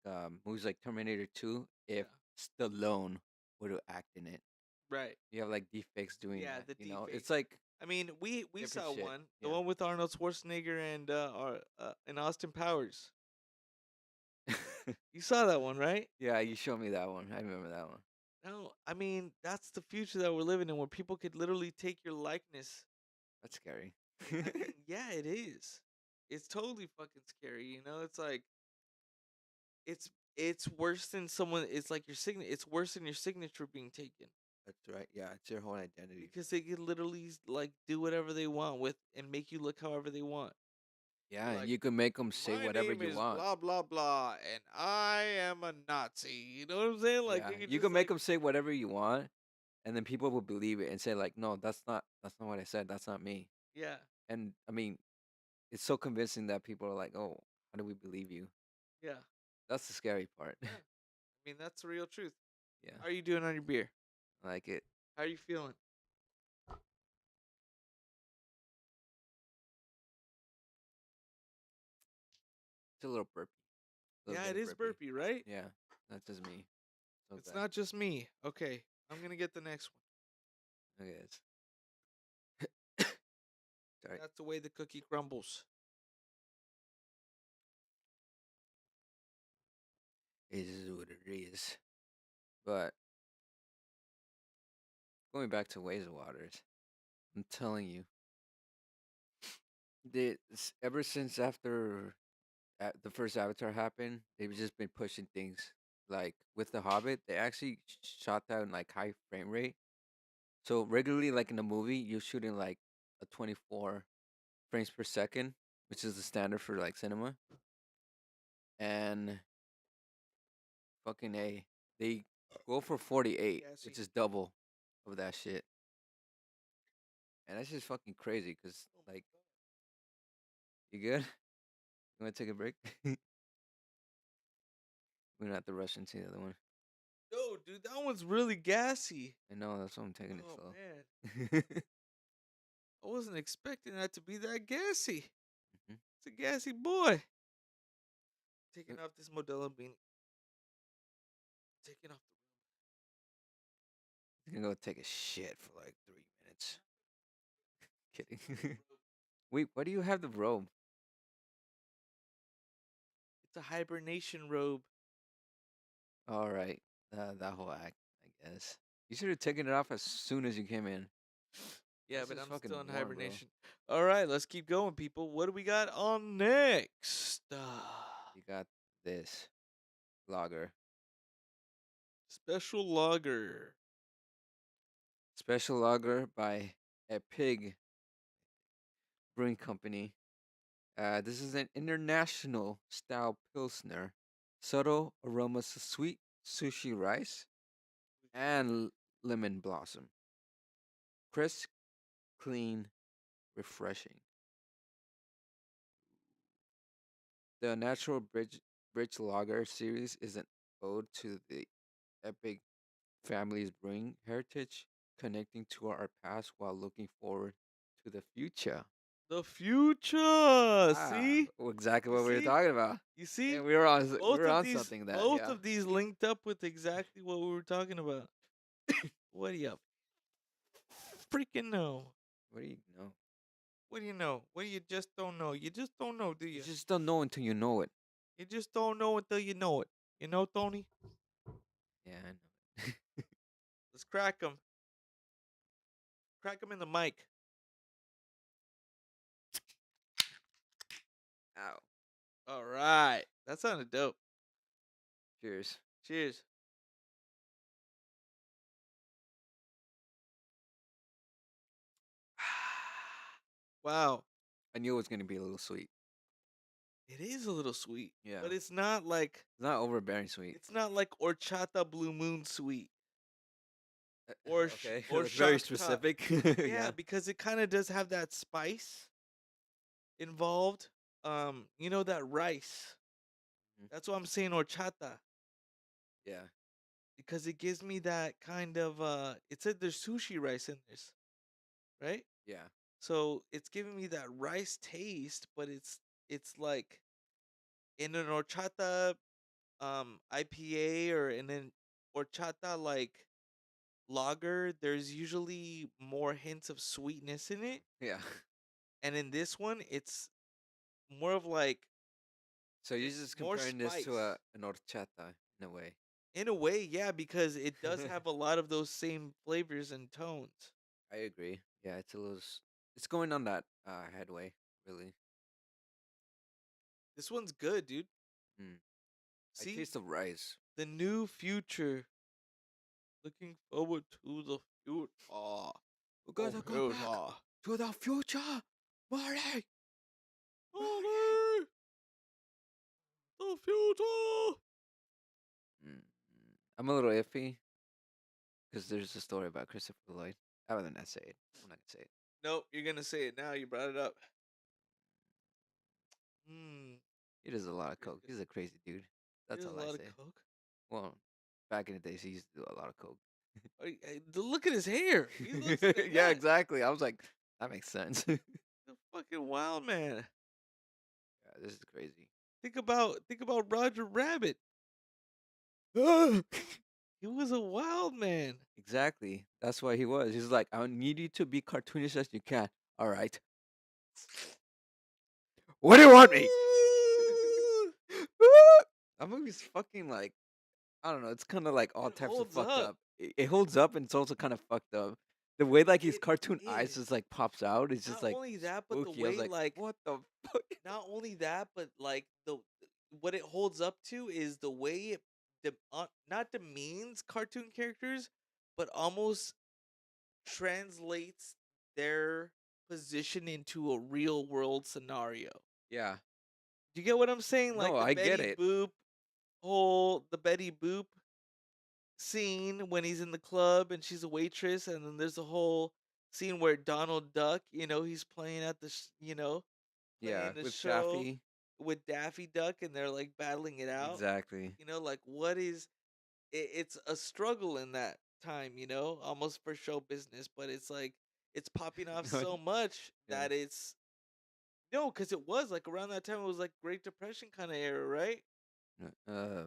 movies like Terminator 2 Yeah. if Stallone were to act in it. Right. You have like deepfakes doing Yeah, that. the You know, deepfake. it's like I mean, we different saw shit. one, the Yeah. one with Arnold Schwarzenegger and Austin Powers. You saw that one, right? Yeah, you showed me that one. I remember that one. No, I mean that's the future that we're living in, where people could literally take your likeness. That's scary. I mean, yeah, it is. It's totally fucking scary. It's like it's worse than someone. It's like your signature. It's worse than your signature being taken That's right. Yeah, it's your whole identity. because they can literally like do whatever they want with and make you look however they want. Yeah, and Like, you can make them say my whatever name you is want. blah blah blah, and I am a Nazi. You know what I'm saying? Like Yeah, they can you just can make like them say whatever you want, and then people will believe it and say like, "No, that's not what I said. That's not me." yeah And I mean, it's so convincing that people are like, "Oh, how do we believe you?" yeah That's the scary part. yeah. I mean that's the real truth. Yeah, How are you doing on your beer? I like it. How are you feeling? It's a little burpy. A little Yeah, bit it of is burpy. burpy, right? Yeah, that's just me. So It's bad. not just me. Okay, I'm gonna get the next one. Okay, it's sorry. That's the way the cookie crumbles. It is what it is. But going back to Ways of Waters, I'm telling you, ever since after the first Avatar happened, they've just been pushing things. Like with The Hobbit, they actually shot that in like high frame rate. So regularly, like in a movie, you're shooting like a 24 frames per second, which is the standard for like cinema. And fucking A, they go for 48, which Gassy. is double of that shit. And that's just fucking crazy. Cause Oh my like, God. you good? You want to take a break? We don't have to rush into the other one. Yo, dude, that one's really gassy. I know that's why I'm taking it Oh slow. man, I wasn't expecting that to be that gassy. Mhm. It's a gassy boy. Taking Uh, off this Modelo beanie. Taking off You can go take a shit for like 3 minutes. Kidding. the. Wait, why do you have the robe? It's a hibernation robe. All right, that whole act, I guess. You should have taken it off as soon as you came in. Yeah, This but is I'm fucking still in warm, bro. hibernation. All right, let's keep going, people. What do we got on next? You got this lager, Special lager. special lager by a pig brewing company. This is an international style pilsner. Subtle aromas of sweet sushi rice and lemon blossom. Crisp, clean, refreshing. The Natural Bridge Lager series is an ode to the epic family's brewing heritage, connecting to our past while looking forward to the future. The future. Ah, See? exactly You what we were see? talking about. You Yeah, see? we were on something that, Both yeah. of these linked up with exactly what we were talking about. What do you freaking know? What do you know? What do you know? What do you just don't know? You just don't know, do You you? just don't know until you know it. You just don't know until you know it. You know, Tony? Yeah, I know. Let's crack them. Crack them in the mic. Ow. All right. That sounded dope. Cheers. Cheers. Wow. I knew it was gonna be a little sweet. It is a little sweet. Yeah. But it's not like It's not overbearing sweet. horchata blue moon sweet. Uh, Or okay, or that's very shot top. specific. Yeah, Yeah. because it kind of does have that spice involved. You know that rice. Mhm. That's why I'm saying horchata Yeah. because it gives me that kind of it said there's sushi rice in this, right? Yeah. So it's giving me that rice taste, but it's like in an horchata IPA or in an horchata like lager, there's usually more hints of sweetness in it. Yeah. And in this one, it's more of like So you're just more comparing this to spice. an horchata in a way. In a way, yeah, because it does have a lot of those same flavors and tones. I agree. Yeah, it's a little. It's going on that headway, really. This one's good, dude. Mm. I See, taste the rice. the new future. Looking forward to the future. We Oh, gotta go back future. to the future, Marty. Ollie, the future. Mm. I'm a little iffy because there's a story about Christopher Lloyd. Other than that, say it. I'm not gonna say it. Nope, you're gonna say it now. You brought it up. Hmm. He does a lot of Here's coke. good. He's a crazy dude. That's There's a all I lot of say. coke. Well, back in the days, he used to do a lot of coke. Look at his hair. He looks like Yeah, that. exactly. I was like, that makes sense. Yeah, The fucking wild man. this is crazy. Think about Roger Rabbit. Exactly. He was a wild man. That's why he was. He's like, I need you to be cartoonish as you can. All right. What do you want me? That movie's fucking like, I don't know. It's kind of like all It types of holds fucked up. up. It holds up, and it's also kind of fucked up. The way like his It cartoon eyes is. just like pops out, it's just Not like only that, but the spooky. I was way like, like what the fuck? not only that, but like the what it holds up to is the way it not demeans cartoon characters, but almost translates their position into a real world scenario. Yeah. Do you get what I'm saying? No, Like I get it. The Betty Boop scene when he's in the club and she's a waitress, and then there's a whole scene where Donald Duck, he's playing at Yeah, playing the with show Daffy. with Daffy Duck, and they're like battling it out. Exactly. Like what is it's a struggle in that time, almost for show business, but it's like it's popping off No, so much yeah. that it's no, because it was like around that time it was like Great Depression kind of era, right? Uh,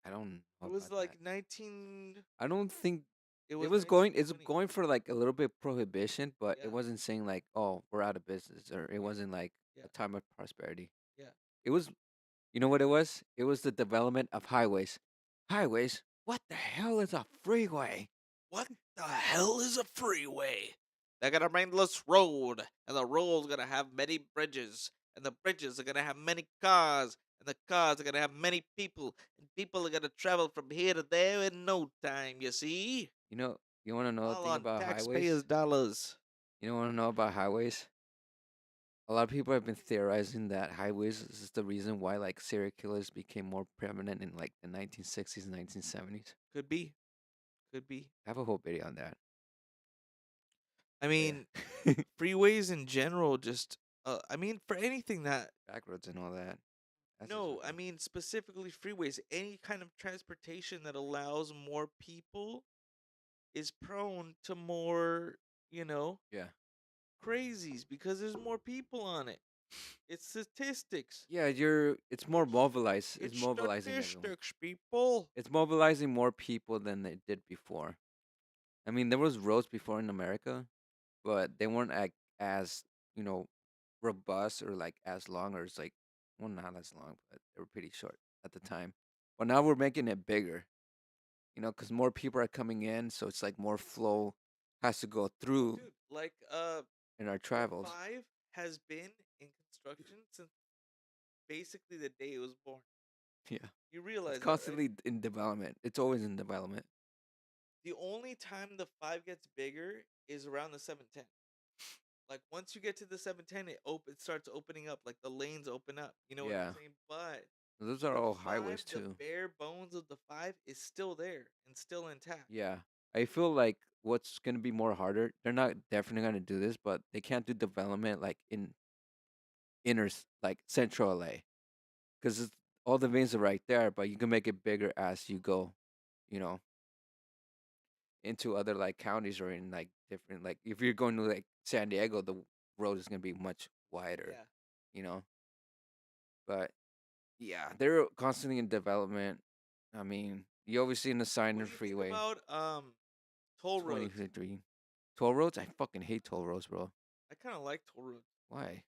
I don't It know was about like that. 19. I don't think It it was was going. It's 1920. going for like a little bit prohibition, but it Yeah, wasn't saying like, oh, we're out of business, or it yeah, wasn't like yeah, a time of prosperity. yeah. It was, you know what it was? It was the development of highways. Highways? What the hell is a freeway? What the hell is a freeway? They're gonna bring this road, and the road's gonna have many bridges, and the bridges are gonna have many cars, and the cars are gonna have many people, and people are gonna travel from here to there in no time, you see? You want to know a All thing on about taxpayers' highways? dollars. You don't want to know about highways? A lot of people have been theorizing that highways is the reason why like serial killers became more prevalent in like the 1960s, 1970s. Could be. Could be. I have a whole video on that. I But mean, yeah. freeways in general just I mean for anything that Backroads and all that. That's just no, I fucking mean specifically freeways, any kind of transportation that allows more people is prone to more, you know, yeah. crazies because there's more people on it. It's statistics. Yeah, it's more mobilized. It's It's mobilizing everyone. statistics, people. It's mobilizing more people than they did before. I mean, there was roads before in America, but they weren't as, you know, robust or like as long or it's like well not as long, but they were pretty short at the time. But now we're making it bigger, because more people are coming in, so it's like more flow has to go through Dude, like in our the travels. 5 has been in construction since basically the day it was born. Yeah. You It's realize that, right? constantly in development. It's always in development. The only time the 5 gets bigger is around the 710. Like once you get to the 710, it starts opening up, like the lanes open up. You know what I'm Yeah. saying? But Those are the all 5, highways the too. bare bones of the 5 is still there and still intact. Yeah. I feel like what's gonna be more harder, they're not definitely gonna do this, but they can't do development like in like central LA. Because all the veins are right there, but you can make it bigger as you go, you know, into other like counties or in like different like if you're going to like San Diego, the road is gonna be much wider, Yeah. you know. But yeah, they're constantly in development. I mean, you always see in the sign What of do you think freeway about toll roads? 2053. Toll roads? I fucking hate toll roads, bro. I kind of like toll roads Why?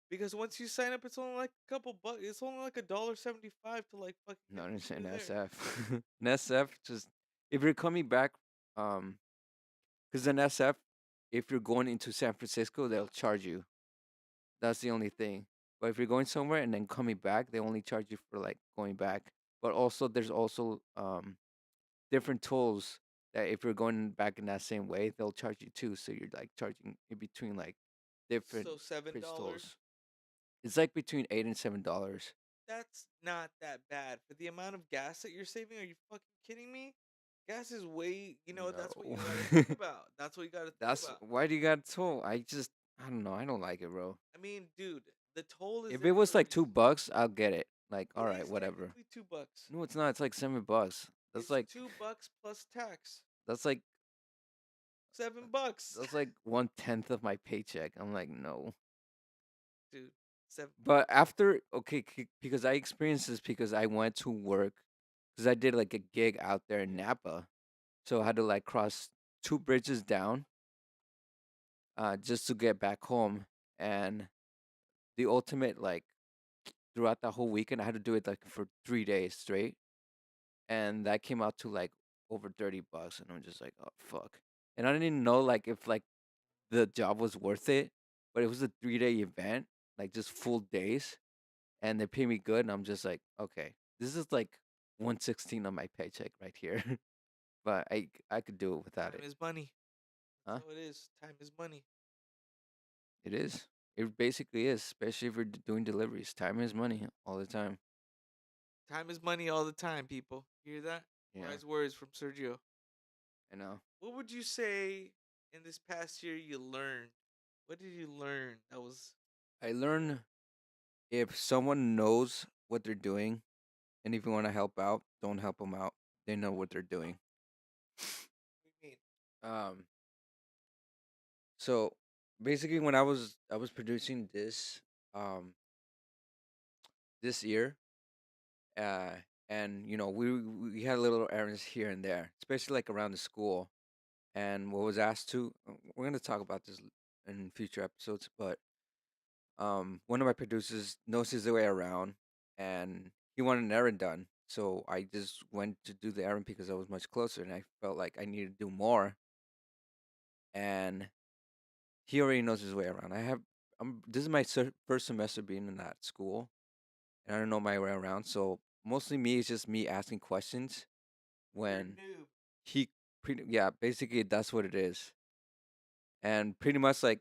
because once you sign up, it's only like a couple bucks. It's only like $1.75 to like fucking Not get understand you there. SF. An SF just if you're coming back, um, because an SF, if you're going into San Francisco, they'll charge you. That's the only thing. But if you're going somewhere and then coming back, they only charge you for like going back. But also, there's also different tolls that if you're going back in that same way, they'll charge you too. So you're like charging in between like different So price $7. tolls. It's like between $8 and $7. That's not that bad for the amount of gas that you're saving. Are you fucking kidding me? Gas is way, that's what you No. gotta think about. That's what you gotta think That's about. why do you got toll? I don't know. I don't like it, bro. I mean, dude, the toll is If there it was for a like reason. $2, I'll get it. Like, It all right, is whatever. technically $2. No, it's not. It's like $7. That's It's like $2 plus tax. that's like $7, that's like 1/10 of my paycheck. I'm like, no. dude. Seven. But after okay, because I experienced this because I went to work because I did like a gig out there in Napa, so I had to like cross two bridges down, just to get back home, and the ultimate like throughout the whole weekend I had to do it like for 3 days straight, and that came out to like over $30, and I'm just like, oh fuck, and I didn't know like if like the job was worth it, but it was a 3 day event, like just full days, and they pay me good, and I'm just like, okay, this is like 1/16 of my paycheck right here, but I could do it without Time it, is money. huh? That's how it is. Time is money. It is. It basically is, especially if you're doing deliveries. Time is money all the time. Time is money all the time, people. Hear that? Yeah, Wise words from Sergio. I know. What would you say in this past year you learned? What did you learn that was I learn if someone knows what they're doing, and if you want to help out, don't help them out. They know what they're doing. what do you mean? Um, so basically, when I was producing this year, uh, and we had little errands here and there, especially like around the school. And what was asked to, we're gonna talk about this in future episodes, but one of my producers knows his way around, and he wanted an errand done. So I just went to do the errand because I was much closer, and I felt like I needed to do more. And he already knows his way around. This is my first semester being in that school, and I don't know my way around. So mostly me is just me asking questions You're a when noob. he yeah, basically that's what it is. And pretty much like,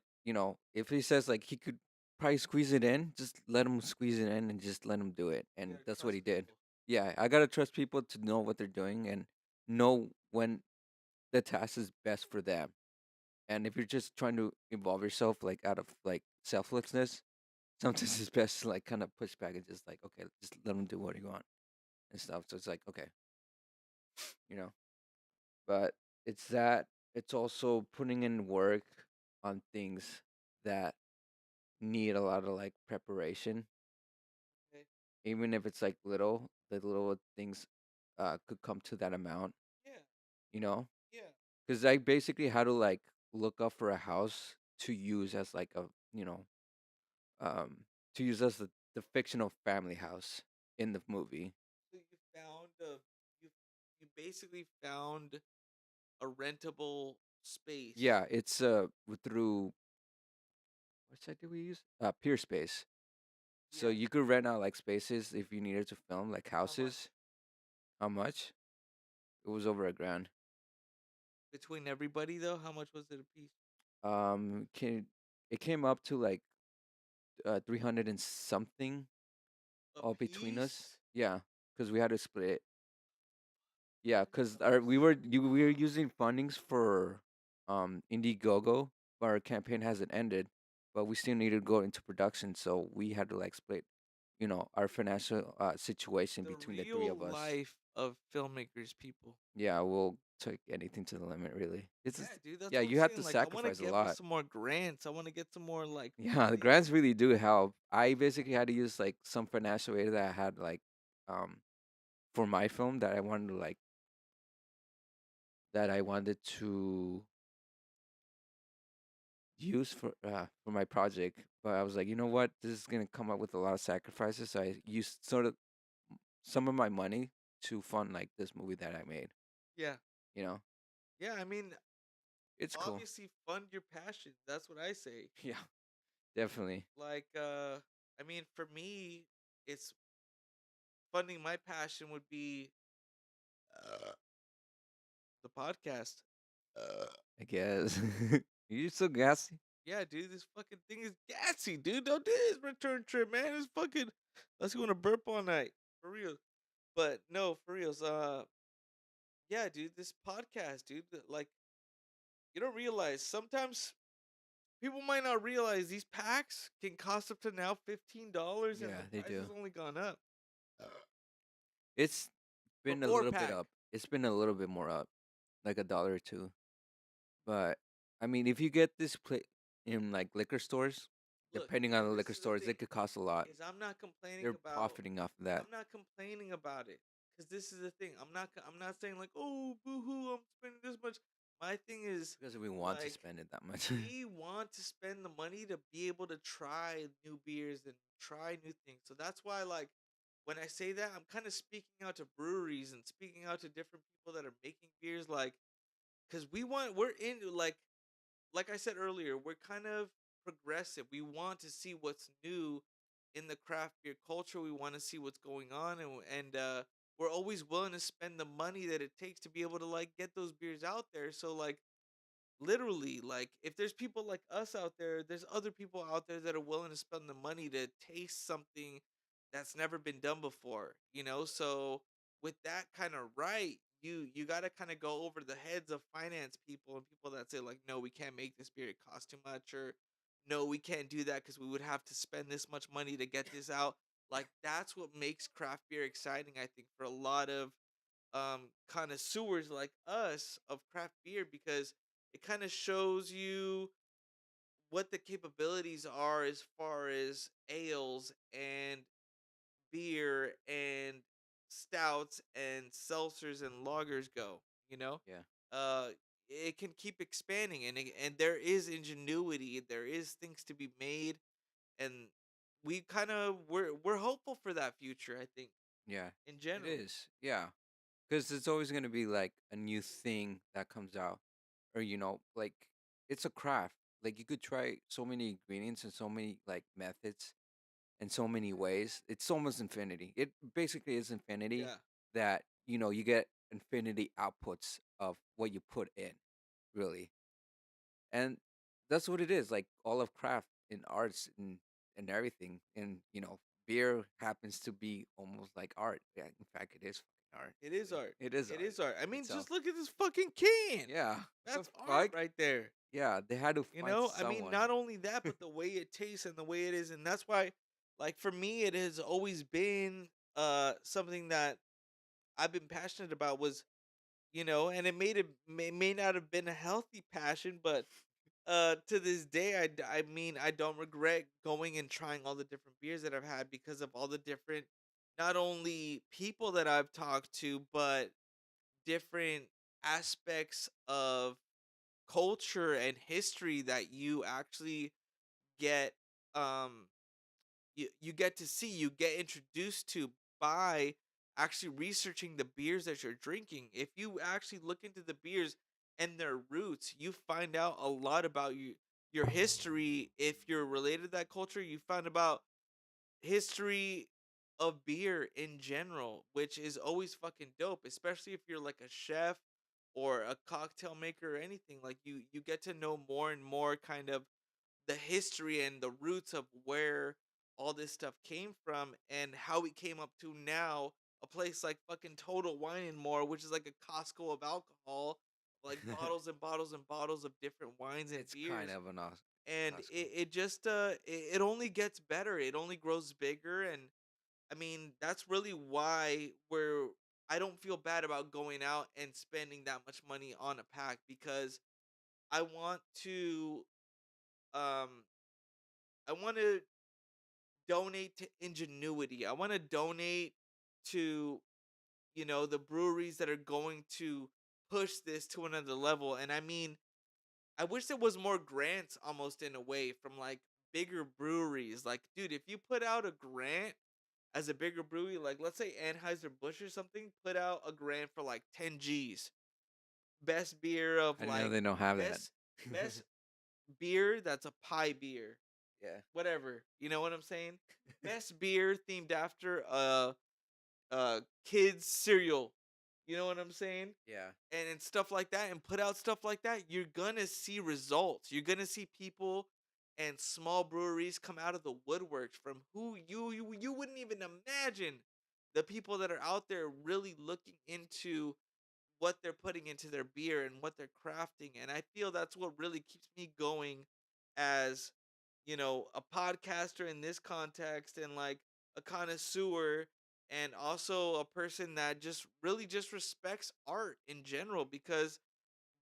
if he says like he could probably squeeze it in, just let him squeeze it in and just let him do it. You And gotta that's what he trust did. people. Yeah, I gotta trust people to know what they're doing and know when the task is best for them. And if you're just trying to involve yourself like out of like selflessness, sometimes it's best to like kind of push back and just like, okay, just let them do what you want and stuff. So it's like, okay, you know. But it's also putting in work on things that need a lot of like preparation, Okay. even if it's like the little things could come to that amount, Yeah. you know? Yeah. Because I basically had to like look up for a house to use as like a, um, to use as the fictional family house in the movie. So you you basically found a rentable space. Yeah, it's through what site did we use? Peerspace. So Yeah. you could rent out like spaces if you needed to film like How much? houses. How much? It was over a grand. Between everybody though, how much was it a piece? Can it came up to like 300 and something A all between us. piece? Yeah, because we had to split it. Yeah, because our $300. we were using fundings for Indiegogo, but our campaign hasn't ended. But we still need to go into production, so we had to like split, our financial situation The between the three real of us. life of filmmakers, people. Yeah, we'll take anything to the limit, really. It's Yeah, just, dude, that's yeah, what I'm you have saying. to Like, I want to sacrifice a get me lot. some more grants. I want to get some more like Yeah, the funding. grants really do help. I basically had to use like some financial aid that I had like um for my film that I wanted to use for my project. But I was like, you know what? This is gonna come up with a lot of sacrifices. So I used sort of some of my money to fund like this movie that I made. Yeah, You know, yeah. I mean, it's cool. obviously, fund your passion. That's what I say. Yeah, definitely. Like, I mean, for me, it's funding my passion would be uh, the podcast. I guess. You're so gassy. Yeah, dude, this fucking thing is gassy, dude. Don't do this return trip, man. It's fucking. Let's go on a burp all night for real. But no, for reals. Yeah, dude, this podcast, dude. Like, you don't realize sometimes people might not realize these packs can cost up to now $15, and Yeah, the they price has do. only gone up It's for been a four little bit pack. up. It's been a little bit more up, like a dollar or two. But I mean, if you get this play in like liquor stores, Look, depending on and the this liquor is the stores, thing it could cost a lot. is I'm not complaining They're about profiting off of that I'm not complaining about it because this is the thing. I'm not saying like, oh, boo hoo, I'm spending this much. My thing is because we want to like spend it that much. we want to spend the money to be able to try new beers and try new things. So that's why like when I say that, I'm kind of speaking out to breweries and speaking out to different people that are making beers like cuz we're in like I said earlier, we're kind of progressive. We want to see what's new in the craft beer culture. We want to see what's going on, and we're always willing to spend the money that it takes to be able to like get those beers out there. So like literally, like if there's people like us out there, there's other people out there that are willing to spend the money to taste something that's never been done before, you know? So with that kind of right, you got to kind of go over the heads of finance people and people that say like no, we can't make this beer, it costs too much, or no, we can't do that cuz we would have to spend this much money to get this out. Like that's what makes craft beer exciting, I think, for a lot of connoisseurs like us of craft beer because it kind of shows you what the capabilities are as far as ales and beer and stouts and seltzers and lagers go, you know? Yeah, Uh it can keep expanding and there is ingenuity, there is things to be made, and we're hopeful for that future, I think, yeah, in it general. is. Yeah, because it's always gonna be like a new thing that comes out, or like it's a craft. Like you could try so many ingredients and so many like methods in so many ways. It's almost infinity. It basically is infinity Yeah. that you get infinity outputs of what you put in, really. And that's what it is. Like all of craft in arts and everything. And beer happens to be almost like art. Yeah, in fact it is fucking art, It is really. art. It is It art is art. I mean, itself. just look at this fucking can. Yeah. What That's the art fuck? right there. Yeah, they had to You find know, I mean, someone. not only that, but the way it tastes and the way it is, and that's why, like for me, it has always been something that I've been passionate about was, and it may not have been a healthy passion, but to this day, I mean, I don't regret going and trying all the different beers that I've had because of all the different, not only people that I've talked to, but different aspects of culture and history that you actually get um you get to see, you get introduced to by actually researching the beers that you're drinking. If you actually look into the beers and their roots, you find out a lot about your history. If you're related to that culture, you find about history of beer in general, which is always fucking dope, especially if you're like a chef or a cocktail maker or anything. Like you get to know more and more kind of the history and the roots of where all this stuff came from and how we came up to now a place like fucking Total Wine and More, which is like a Costco of alcohol, like bottles and bottles and bottles of different wines and It's kind beers. of an And Costco. it just it only gets better, it only grows bigger. And I mean, that's really why I don't feel bad about going out and spending that much money on a pack because I want to um I want to donate to ingenuity. I want to donate to, the breweries that are going to push this to another level. And I mean, I wish there was more grants almost in a way from like bigger breweries. Like, dude, if you put out a grant as a bigger brewery, like let's say Anheuser-Busch or something, put out a grant for like 10 G's. Best beer of I know like they don't have that. best best beer that's a pie beer. Yeah. whatever. You know what I'm saying? Best beer themed after kids cereal. You know what I'm saying? Yeah. And stuff like that, and put out stuff like that, you're gonna see results. You're gonna see people and small breweries come out of the woodworks from who you wouldn't even imagine, the people that are out there really looking into what they're putting into their beer and what they're crafting. And I feel that's what really keeps me going as, a podcaster in this context, and like a connoisseur, and also a person that just really just respects art in general, because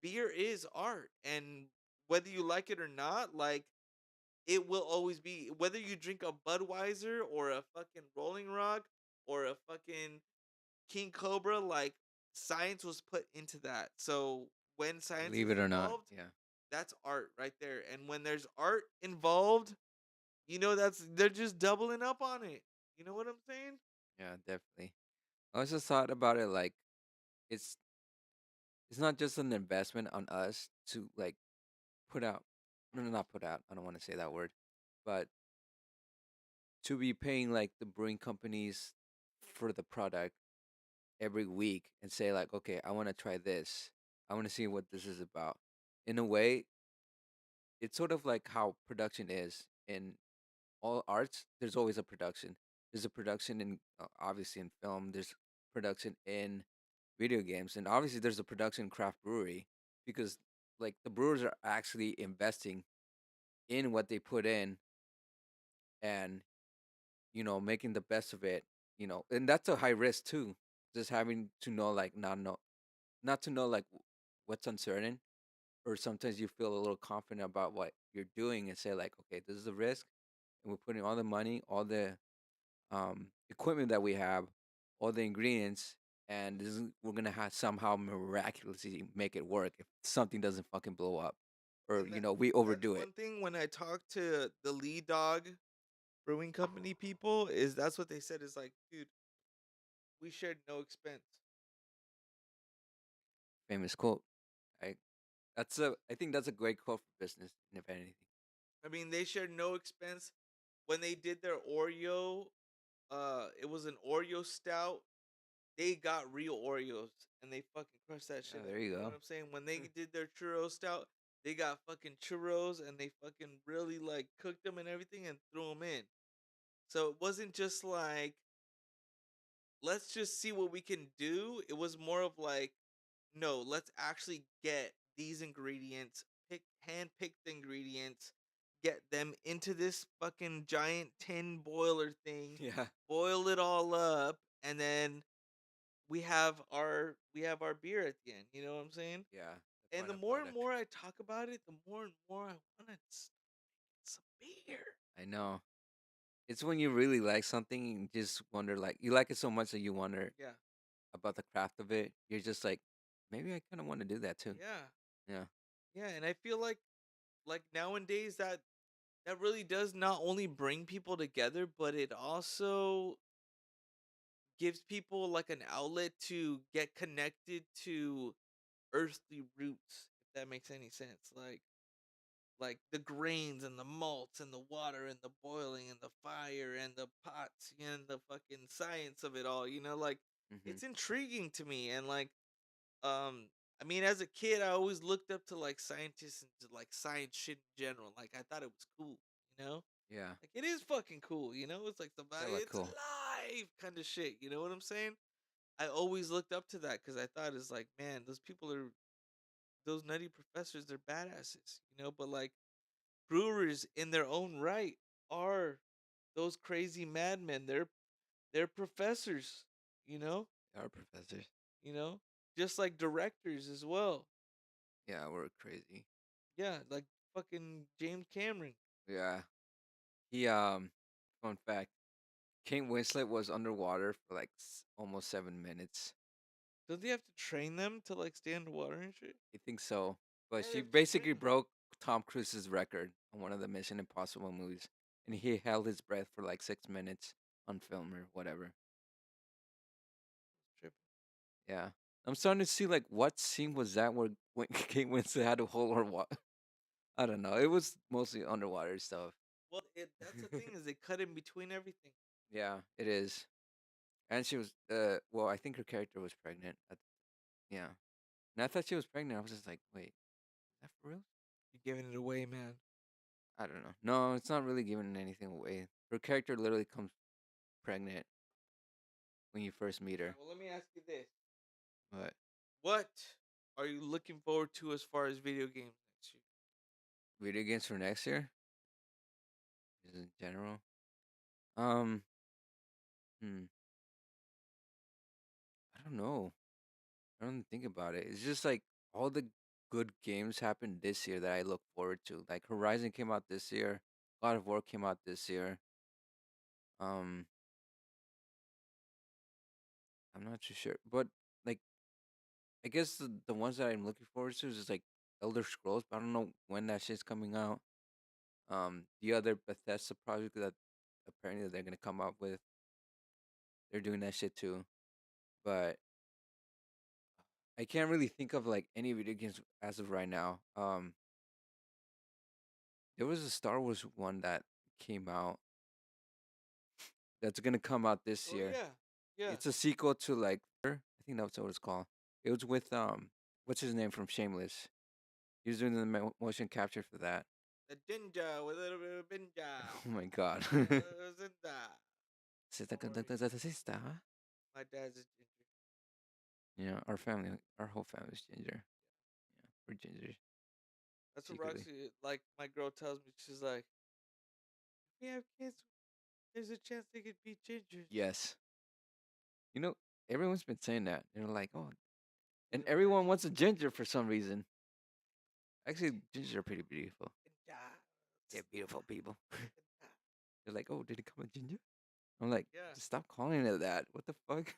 beer is art. And whether you like it or not, like, it will always be, whether you drink a Budweiser or a fucking Rolling Rock or a fucking King Cobra, like, science was put into that. So when science Believe is it or not. involved, Yeah. that's art right there. And when there's art involved, they're just doubling up on it. You know what I'm saying? Yeah, definitely. I also thought about it like it's it's not just an investment on us to like put out, no, no, not put out. I don't want to say that word, but to be paying like the brewing companies for the product every week and say like, okay, I want to try this. I want to see what this is about. In a way, it's sort of like how production is in all arts. There's always a production. There's a production in obviously in film. There's production in video games, and obviously there's a production in craft brewery because like the brewers are actually investing in what they put in and making the best of it. And that's a high risk too. Just having to know like not to know like what's uncertain, or sometimes you feel a little confident about what you're doing and say like, okay, this is a risk, and we're putting all the money, all the equipment that we have, all the ingredients, and we're gonna have somehow miraculously make it work if something doesn't fucking blow up, or And we that's overdo it. one thing when I talk to the Lead Dog Brewing Company people, is that's what they said, is like, dude, we shared no expense. Famous quote. I I think that's a great quote for business, if anything. I mean, they shared no expense when they did their Oreo. It was an Oreo stout. They got real Oreos and they fucking crushed that Yeah, shit up. there you You know what go. I'm saying? When they did their churro stout, they got fucking churros and they fucking really like cooked them and everything and threw them in. So it wasn't just like, let's just see what we can do. It was more of like, no, let's actually get these ingredients, hand pick the ingredients, get them into this fucking giant tin boiler thing, Yeah, boil it all up, and then we have our beer at the end. You know what I'm saying? yeah, the And the final more and product. more I talk about it, the more and more I want to some beer. I know. It's when you really like something, and just wonder like you like it so much that you wonder Yeah, about the craft of it. You're just like, maybe I kind of want to do that too. yeah, Yeah, yeah. And I feel like nowadays that really does not only bring people together, but it also gives people like an outlet to get connected to earthly roots, if that makes any sense. Like the grains and the malts and the water and the boiling and the fire and the pots and the fucking science of it all, like, hmm, it's intriguing to me. And like, I mean, as a kid I always looked up to like scientists and to like science shit in general. Like, I thought it was cool, you know yeah, like, it is fucking cool, it's like yeah, somebody, look it's cool. alive kind of shit, you know what I'm saying? I always looked up to that because I thought, it's like, man, those people are, those nutty professors, they're badasses, but like, brewers in their own right are those crazy madmen. They're professors, you know, They are professors. you know, just like directors as well. Yeah, we're crazy. Yeah, like fucking James Cameron. Yeah, he fun fact, Kate Winslet was underwater for like almost 7 minutes. Don't they have to train them to like stay underwater and shit? I think so, but Yeah, they she have to train basically them. broke Tom Cruise's record on one of the Mission Impossible movies, and he held his breath for like 6 minutes on film or whatever. Tripping. Yeah, I'm starting to see like what scene was that where when Kate Winslet had to hold her water. I don't know. It was mostly underwater stuff. Well, that's the thing is they cut in between everything. Yeah, it is. And she was well, I think her character was pregnant. Yeah. And I thought she was pregnant. I was just like, wait, is that for real? You're giving it away, man. I don't know. No, it's not really giving anything away. Her character literally comes pregnant when you first meet her. Well, let me ask you this: But what are you looking forward to as far as video games next year? video games for next year, just in general. Um, hmm, I don't know. I don't think about it. It's just like all the good games happened this year that I look forward to. Like Horizon came out this year, God of War came out this year. Um, I'm not too sure, but like I guess the ones that I'm looking forward to is just like Elder Scrolls, but I don't know when that shit's coming out. The other Bethesda project that apparently they're gonna come up with, they're doing that shit too. But I can't really think of like any video games as of right now. There was a Star Wars one that came out that's gonna come out this Oh year. yeah, yeah. It's a sequel to like I think that's what it's called. It was with what's his name from Shameless. He was doing the motion capture for that. The ginger with a little bit of ginger. Oh my god. My dad's a ginger. Yeah, our family, our whole family's ginger. Yeah, we're ginger That's what secretly. Roxy, like my girl, tells me. She's like, if we have kids, there's a chance they could be gingers. Yes. You know, everyone's been saying that. They're like, oh, and The everyone virgin wants a ginger for some reason. Actually, gingers are pretty beautiful. ginger. They're beautiful people. They're like, oh, did it come a ginger? I'm like, Yeah. just stop calling it that. What the fuck?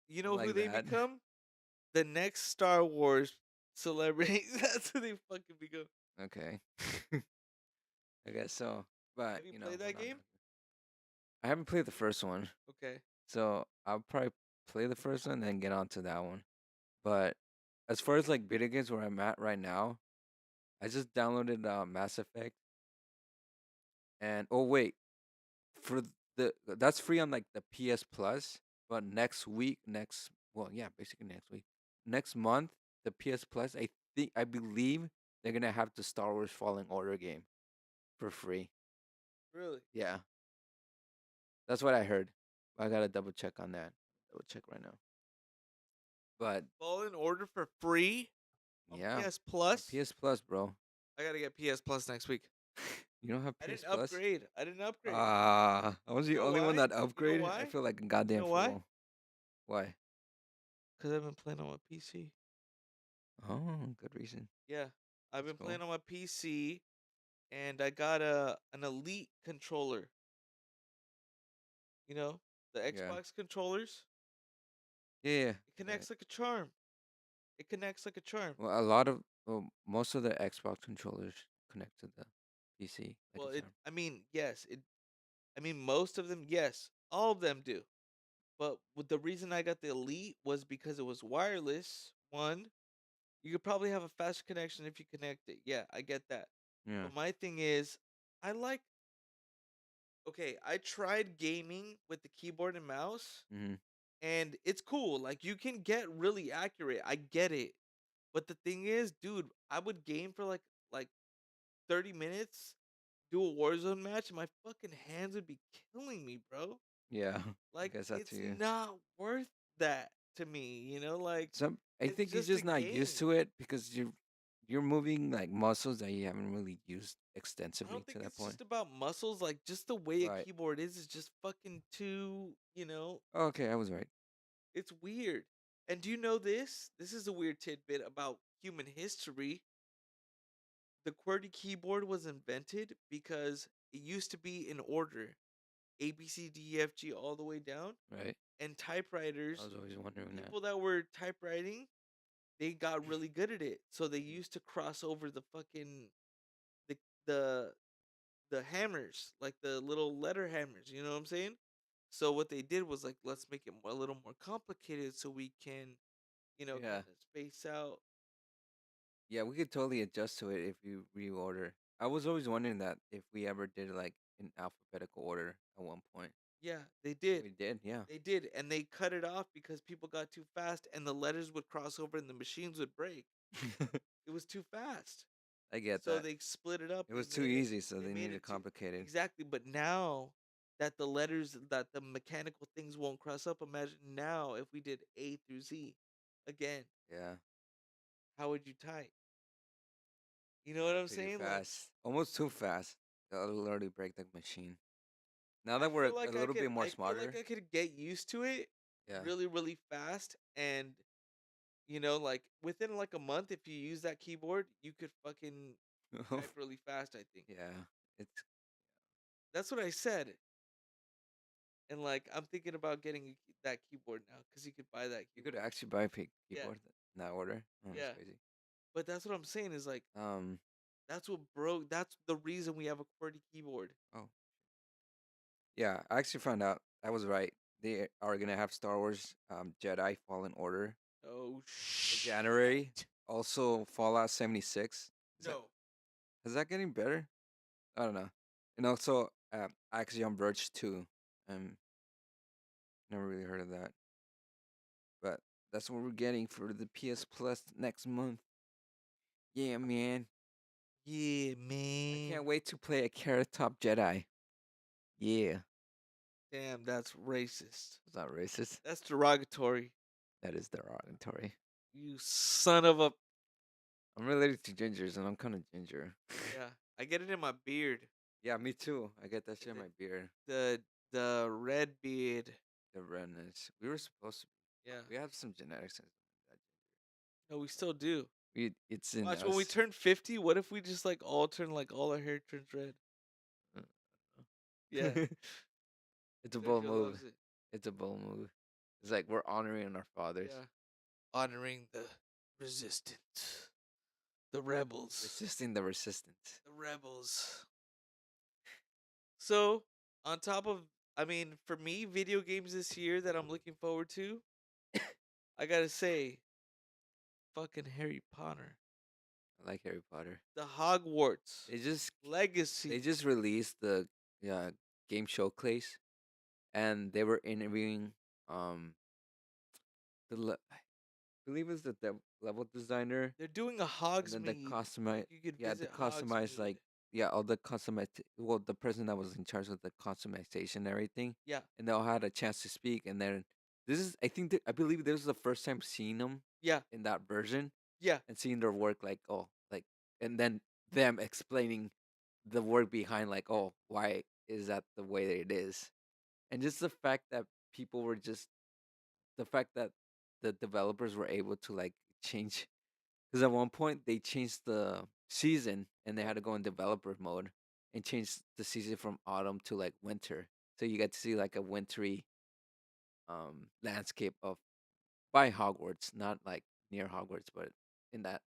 You I'm know who like they that. become? The next Star Wars celebrity. That's who they fucking become. Okay. I guess so. But, Have you you know, played we're that not game? I haven't played the first one. Okay. So I'll probably play the first one, then get on to that one. But as far as like video games where I'm at right now, I just downloaded Mass Effect. And oh wait, for that's free on like the PS Plus, but next week, well yeah, basically next week, next month, the PS Plus, I believe they're gonna have the Star Wars Fallen Order game for free. Really? Yeah, that's what I heard. I gotta double check on that. Double check right now. But Fallen Order for free on yeah, PS Plus? PS Plus, bro. I gotta get PS Plus next week. You don't have I PS didn't Plus? upgrade. I didn't upgrade. Ah, I was You the know only one why? that You know upgraded. I why? feel like a You goddamn know why? fool. Why? Because I've been playing on my PC. Oh, good reason. Yeah. I've That's been cool. playing on my PC and I got an Elite controller. You know, the Yeah. Xbox controllers. Yeah. It connects like a charm. It connects like a charm. Well, most of the Xbox controllers connect to the PC like Well, a charm. I mean, yes, I mean, most of them, yes, all of them do. But the reason I got the Elite was because it was wireless. One, you could probably have a faster connection if you connect it. Yeah, I get that. Yeah. But my thing is, I like. Okay, I tried gaming with the keyboard and mouse, Mm-hmm. and it's cool. Like you can get really accurate. I get it. But the thing is, dude, I would game for like 30 minutes, do a Warzone match, and my fucking hands would be killing me, bro. Yeah. I Like guess that to it's you. not worth that to me, you know? Like I it's think you're just a just not used game. to it because you're moving like muscles that you haven't really used I extensively don't to think that it's point. just about muscles, like just the way a Right. keyboard is just fucking too, Okay, I was right. it's weird. And do you know this? This is a weird tidbit about human history. The QWERTY keyboard was invented because it used to be in order A, B, C, D, E, F, G, all the way down. Right. And I typewriters, was always wondering that. people that were typewriting, they got really good at it. So they used to cross over the fucking the the the hammers, like the little letter hammers, you know what I'm saying? So what they did was like let's make it a little more complicated so we can, Yeah. kind of space out. Yeah, we could totally adjust to it if you reorder. I was always wondering that if we ever did like in alphabetical order at one point. Yeah, they did. We did, yeah. They did, and they cut it off because people got too fast, and the letters would cross over, and the machines would break. It was too fast, I get so that. they split it up. It was too easy, so they made needed it too complicated. exactly. But now that the letters, that the mechanical things won't cross up, imagine now if we did A through Z again, Yeah. how would you type? You know what I'm Pretty saying? Like, fast. Almost too fast. That'll literally break the machine. Now I that we're feel a like little bit more I feel like smarter. I could get used to it Yeah. really, really fast, and like within like a month, if you use that keyboard, you could fucking type really fast. I think Yeah. It's that's what I said, and like I'm thinking about getting that keyboard now because you could buy that you could keyboard. actually buy a Yeah, keyboard in that order. Oh, that's yeah. crazy. But that's what I'm saying is like Um that's what broke. That's the reason we have a QWERTY keyboard. oh yeah, I actually found out I was right. They are gonna have Star Wars Jedi Fallen Order Oh in shit! January. Also Fallout 76. No. Is that getting better? I don't know. And also Axiom Verge 2. Um never really heard of that. But that's what we're getting for the PS Plus next month. Yeah, man. Yeah, I man. can't wait to play a Carrot Top Jedi. Yeah. Damn, that's racist. It's not racist. That's derogatory. That is derogatory. You son of a. I'm related to gingers and I'm kind of ginger. Yeah, I get it in my beard. Yeah, me too. I get that shit in The my beard. the red beard. The redness. We were supposed to. Yeah. We have some genetics in that. No, we still do. It's in Watch us. when we turn 50. What if we just like all turn like all our hair turns red? Yeah, It's a bold Sergio move. loves it. It's a bold move. It's like we're honoring our fathers. Yeah, honoring the resistance, the rebels, Resisting the resistance. the rebels. So on top of, I mean, for me, video games this year that I'm looking forward to, I gotta say, fucking Harry Potter, I like Harry Potter. the Hogwarts They just Legacy. released the game showcase, and they were interviewing I believe it was the level designer, They're doing a and then the Hogsmeade. customize, You could yeah, the visit customized Hogsmeade. like yeah, all the customize, well, the person that was in charge of the customization and everything, Yeah, and they all had a chance to speak, and then this is I think I believe this was the first time seeing them yeah, in that version yeah, and seeing their work like and then them explaining the work behind like why is that the way that it is, and just the fact that people were just the fact that the developers were able to like change, because at one point they changed the season and they had to go in developer mode and change the season from autumn to like winter, so you get to see like a wintry landscape of by Hogwarts, not like near Hogwarts, but in that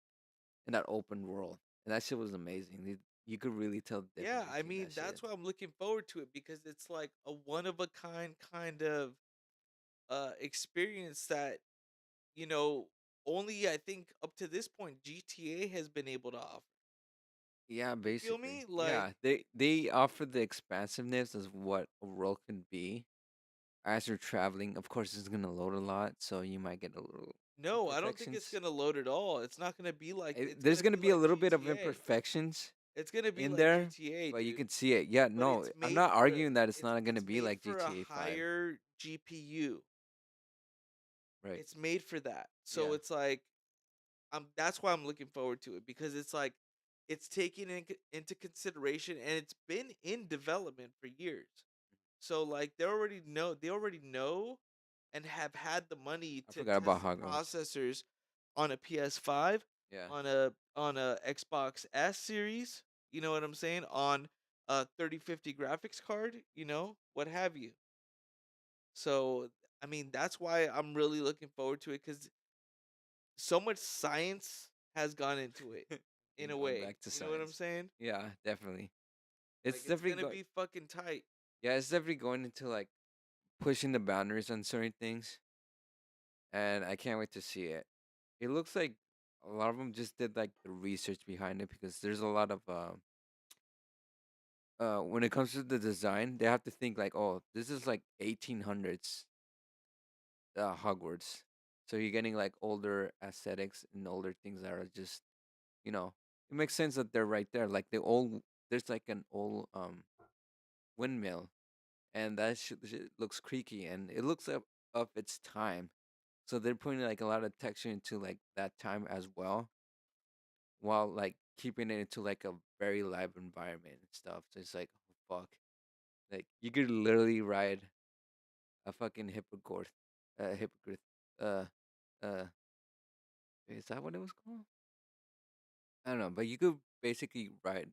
open world, and that shit was amazing. You could really tell the yeah. difference I between mean, that that's shit. why I'm looking forward to it because it's like a one of a kind of experience that you know only I think up to this point GTA has been able to offer. Yeah, You feel basically. me? Like Yeah, they offer the expansiveness of what a world can be as you're traveling. Of course, it's gonna load a lot, so you might get a little no, I don't think it's imperfections. gonna load at all. It's not gonna be like it's There's gonna gonna be be a like little bit of GTA. imperfections It's gonna be in like there, GTA, but you dude. can see it. Yeah, But no, it's I'm made not for a arguing that it's not gonna it's be made like for a GTA 5, higher GPU. right? It's made for that. So Yeah, it's like that's why I'm looking forward to it because it's like it's taken into consideration and it's been in development for years. So like they already know and have had the money I to forgot about test the Hogwarts. processors on a PS5, Yeah, on a Xbox S series, you know what I'm saying? On a 3050 graphics card, what have you. So I mean that's why I'm really looking forward to it cuz so much science has gone into it in and a going way. back to You know what I'm science. saying? Yeah, definitely. Like It's it's definitely gonna going. be fucking tight. Yeah, it's definitely going into like pushing the boundaries on certain things, and I can't wait to see it. It looks like a lot of them just did like the research behind it because there's a lot of when it comes to the design, they have to think like, oh, this is like 1800s Hogwarts. So you're getting like older aesthetics and older things that are just, you know, it makes sense that they're right there. Like the old, there's like an old windmill, and that shit looks creaky and it looks up of its time. So they're putting like a lot of texture into like that time as well, while like keeping it into like a very live environment and stuff. So it's like, oh, fuck, like you could literally ride a fucking hippogriff, hippogriff, uh, uh, is that what it was called? I don't know, but you could basically ride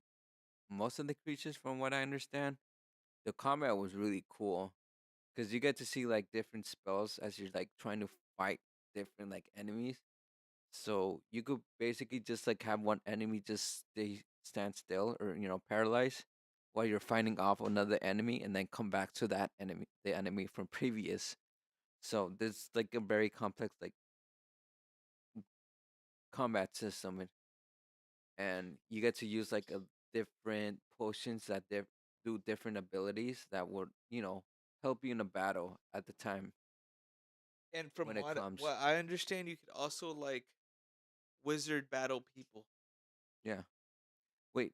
most of the creatures, from what I understand. The combat was really cool because you get to see like different spells as you're like trying to fight different like enemies. So you could basically just like have one enemy just stand still or paralyzed while you're fighting off another enemy, and then come back to that enemy, the enemy from previous. So there's like a very complex like combat system, and you get to use like a different potions that do different abilities that would help you in a battle at the time And from when it comes. what I understand, you could also like wizard battle people. Yeah. Wait.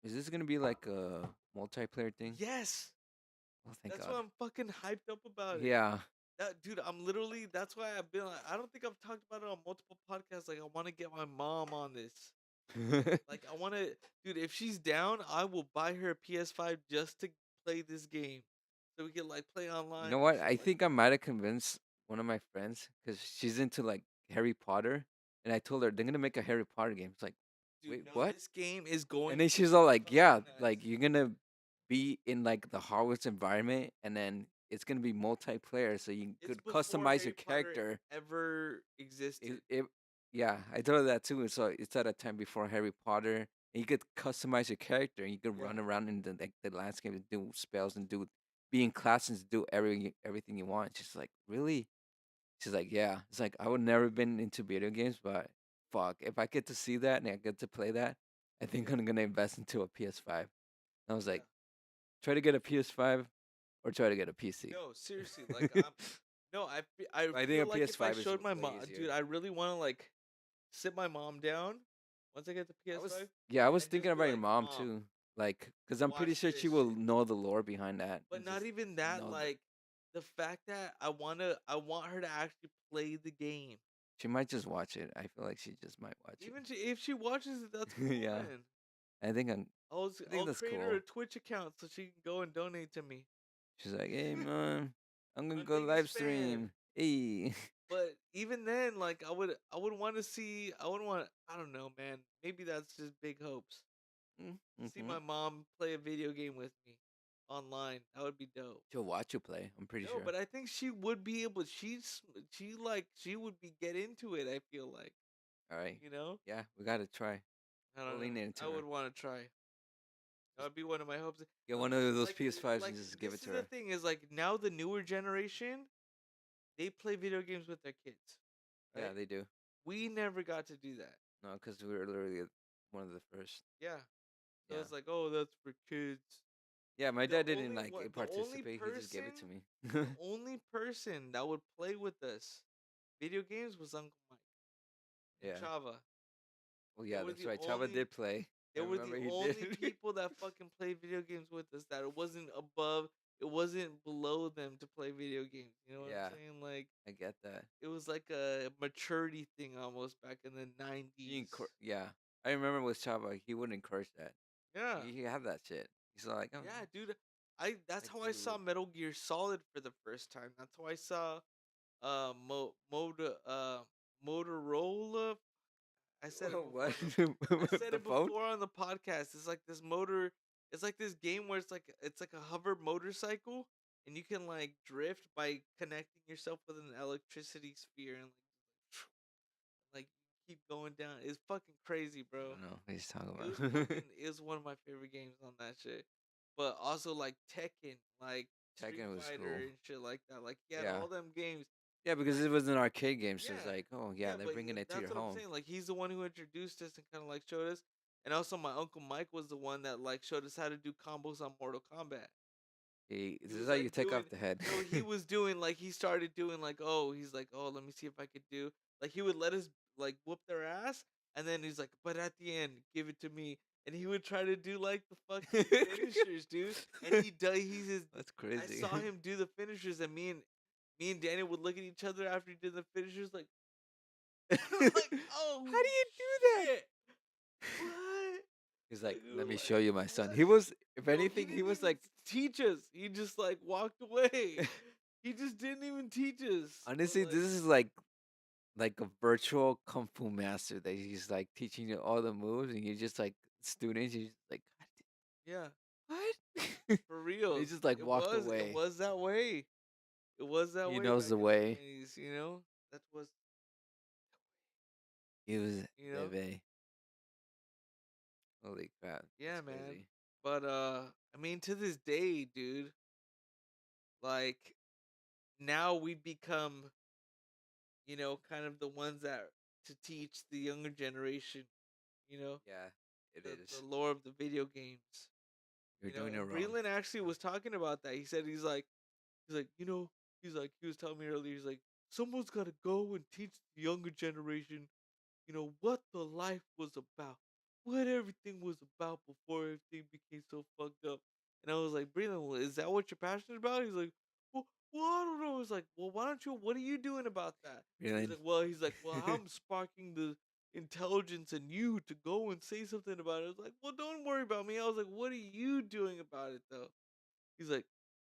Is this gonna be like a multiplayer thing? Yes, Oh, thank that's God. why I'm fucking hyped up about it. Yeah. That dude, I'm literally. That's why I've been. Like, I don't think I've talked about it on multiple podcasts. Like, I want to get my mom on this. Like, I want to, dude. If she's down, I will buy her a PS5 just to play this game, so we can like play You online know and what? shit I like think I might have convinced one of my friends because she's into like Harry Potter, and I told her they're gonna make a Harry Potter game. It's like, that. Dude, wait, no, what? this game is going And then to she's be all like, "Yeah, fucking like nuts. you're gonna be in like the Hogwarts environment, and then it's gonna be multiplayer, so you It's could before customize your Harry Potter character." ever existed. Yeah, I told her that too. So it's at a time before Harry Potter, and you could customize your character, and you could Yeah. run around in the landscape and do spells and be in classes, do everything you want. She's like, really? She's like, yeah. It's like I would never been into video games, but fuck, if I get to see that and I get to play that, I think I'm gonna invest into a PS5. I was Yeah. like, try to get a PS5 or try to get a PC. No, seriously, like I'm no, I I think feel a like if I PS5 is showed my way mom, easier. dude, I really want to like sit my mom down once I get the PS5 Yeah, I was and just thinking be about your like, mom "Mom, too. Like, cause I'm pretty watch sure this she will shit." know the lore behind that But and not just even that, know the. like the fact that I want her to actually play the game. She might just watch it. I feel like she just might watch it. Even if she watches it, that's cool Yeah, then. I think I'm. I think I'll that's create her a cool. Twitch account so she can go and donate to me. She's like, hey man, I'm gonna My go biggest live fan. stream. Hey. But even then, like I would want to see. I would want. I don't know, man. Maybe that's just big hopes. See Mm-hmm. my mom play a video game with me online. That would be dope. She'll watch you play. I'm pretty No, sure. but I think she would be able. She would be get into it. I feel like All right. you know. Yeah, we gotta try. I We'll don't lean know. into I her. would want to try. That Just would be one of my hopes. get one of those Like PS5s and like just give this it is to the her. thing is like now the newer generation they play video games with their kids, Yeah, right? they do. We never got to do that. No, because we were literally one of the first. Yeah. So Yeah. it's like, oh, that's for kids. Yeah, my The dad didn't only like one, participate. He just gave it to me. the only person that would play with us video games was Uncle Mike and Yeah. Chava. Well, They yeah, were that's the right. Chava only did play. they I were the remember he did. only people that fucking played video games with us that it wasn't below them to play video games. You know what Yeah, I'm saying? Like I get that. it was like a maturity thing almost back in the 90s. Yeah, I remember with Chava, he would encourage that. Yeah. He had that shit. He's like, oh, Yeah, dude. I that's like how I you. saw Metal Gear Solid for the first time. That's how I saw Motorola. I said it What? before on the I said The it phone? before on the podcast. It's like this motor. It's like this game where it's like a hover motorcycle, and you can like drift by connecting yourself with an electricity sphere and like keep going down. It's fucking crazy, I bro. don't know what he's talking It was about. fucking. It was one of my favorite games on that shit. But also like Tekken, like Street Tekken was Fighter cool. and shit like that. Like he had Yeah, all them games. yeah, because it was an arcade game, so it's Yeah, like, oh yeah, yeah. they're But bringing it to that's your what I'm home. saying. Like he's the one who introduced us and kind of like showed us. And also, my uncle Mike was the one that like showed us how to do combos on Mortal Kombat. Hey, He this is was how you like take doing off the head. no, he was doing like he started doing like, oh, he's like, oh, let me see if I could do like he would let us like whoop their ass, and then he's like, but at the end, give it to me. And he would try to do like the fucking finishers, dude. And he does he's his That's I crazy. saw him do the finishers, and me and Daniel would look at each other after he did the finishers like like, oh How do you do that? shit. What? He's like, And we let were me like, show you, my son. what? He was, if No, he anything, he didn't was even like, teach us. He just like walked away. He just didn't even teach us. But honestly, like, this is like a virtual kung fu master that he's like teaching you all the moves, and you're just like students. You're just like, yeah, what? for He reals. just like It walked was it away. was that way. It was that He way knows back the in the way. 90s, you know? That was, He was you know? bebe. Holy crap, Yeah, that's man. crazy. But I mean to this day, dude, like now we become, kind of the ones that to teach the younger generation, you know, Yeah, it the is. lore of the video games. You're doing it And wrong. Breland actually was talking about that. He said he's like, he was telling me earlier, he's like, someone's gotta go and teach the younger generation, what the life was about, what everything was about before everything became so fucked up. And I was like, Breland, well, is that what you're passionate about? He's like, well, I don't know. It's like, well, why don't you? What are you doing about that? Really? He's like, well, I'm sparking the intelligence in you to go and say something about it. I was like, well, don't worry about me. I was like, what are you doing about it though? He's like,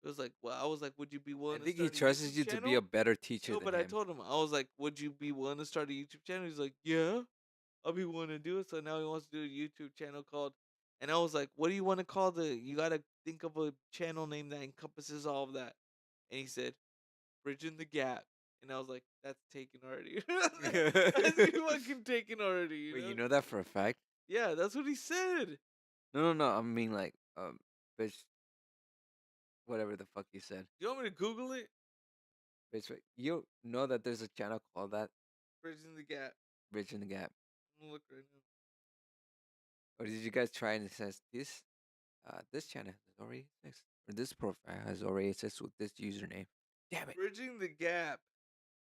it was like, well, I was like, would you be I willing to think he start a trusts YouTube you to be a channel? better teacher No, than but I him. told him, I was like, would you be willing to start a YouTube channel? He's like, yeah, I'll be willing to do it. So now he wants to do a YouTube channel called, and I was like, what do you want to call you got to think of a channel name that encompasses all of that. And he said, Bridging the Gap. And I was like, that's taken already. That's fucking taken already, Wait, you know that for a fact? Yeah, that's what he said. No. I mean, like, bitch, whatever the fuck you said. You want me to Google it? Bitch, wait, you know that there's a channel called that, Bridging the Gap. Bridging the Gap. I'm gonna look right now. Or did you guys try and it says this channel has already exists, or this profile has already exists with this username? Damn Bridging the Gap.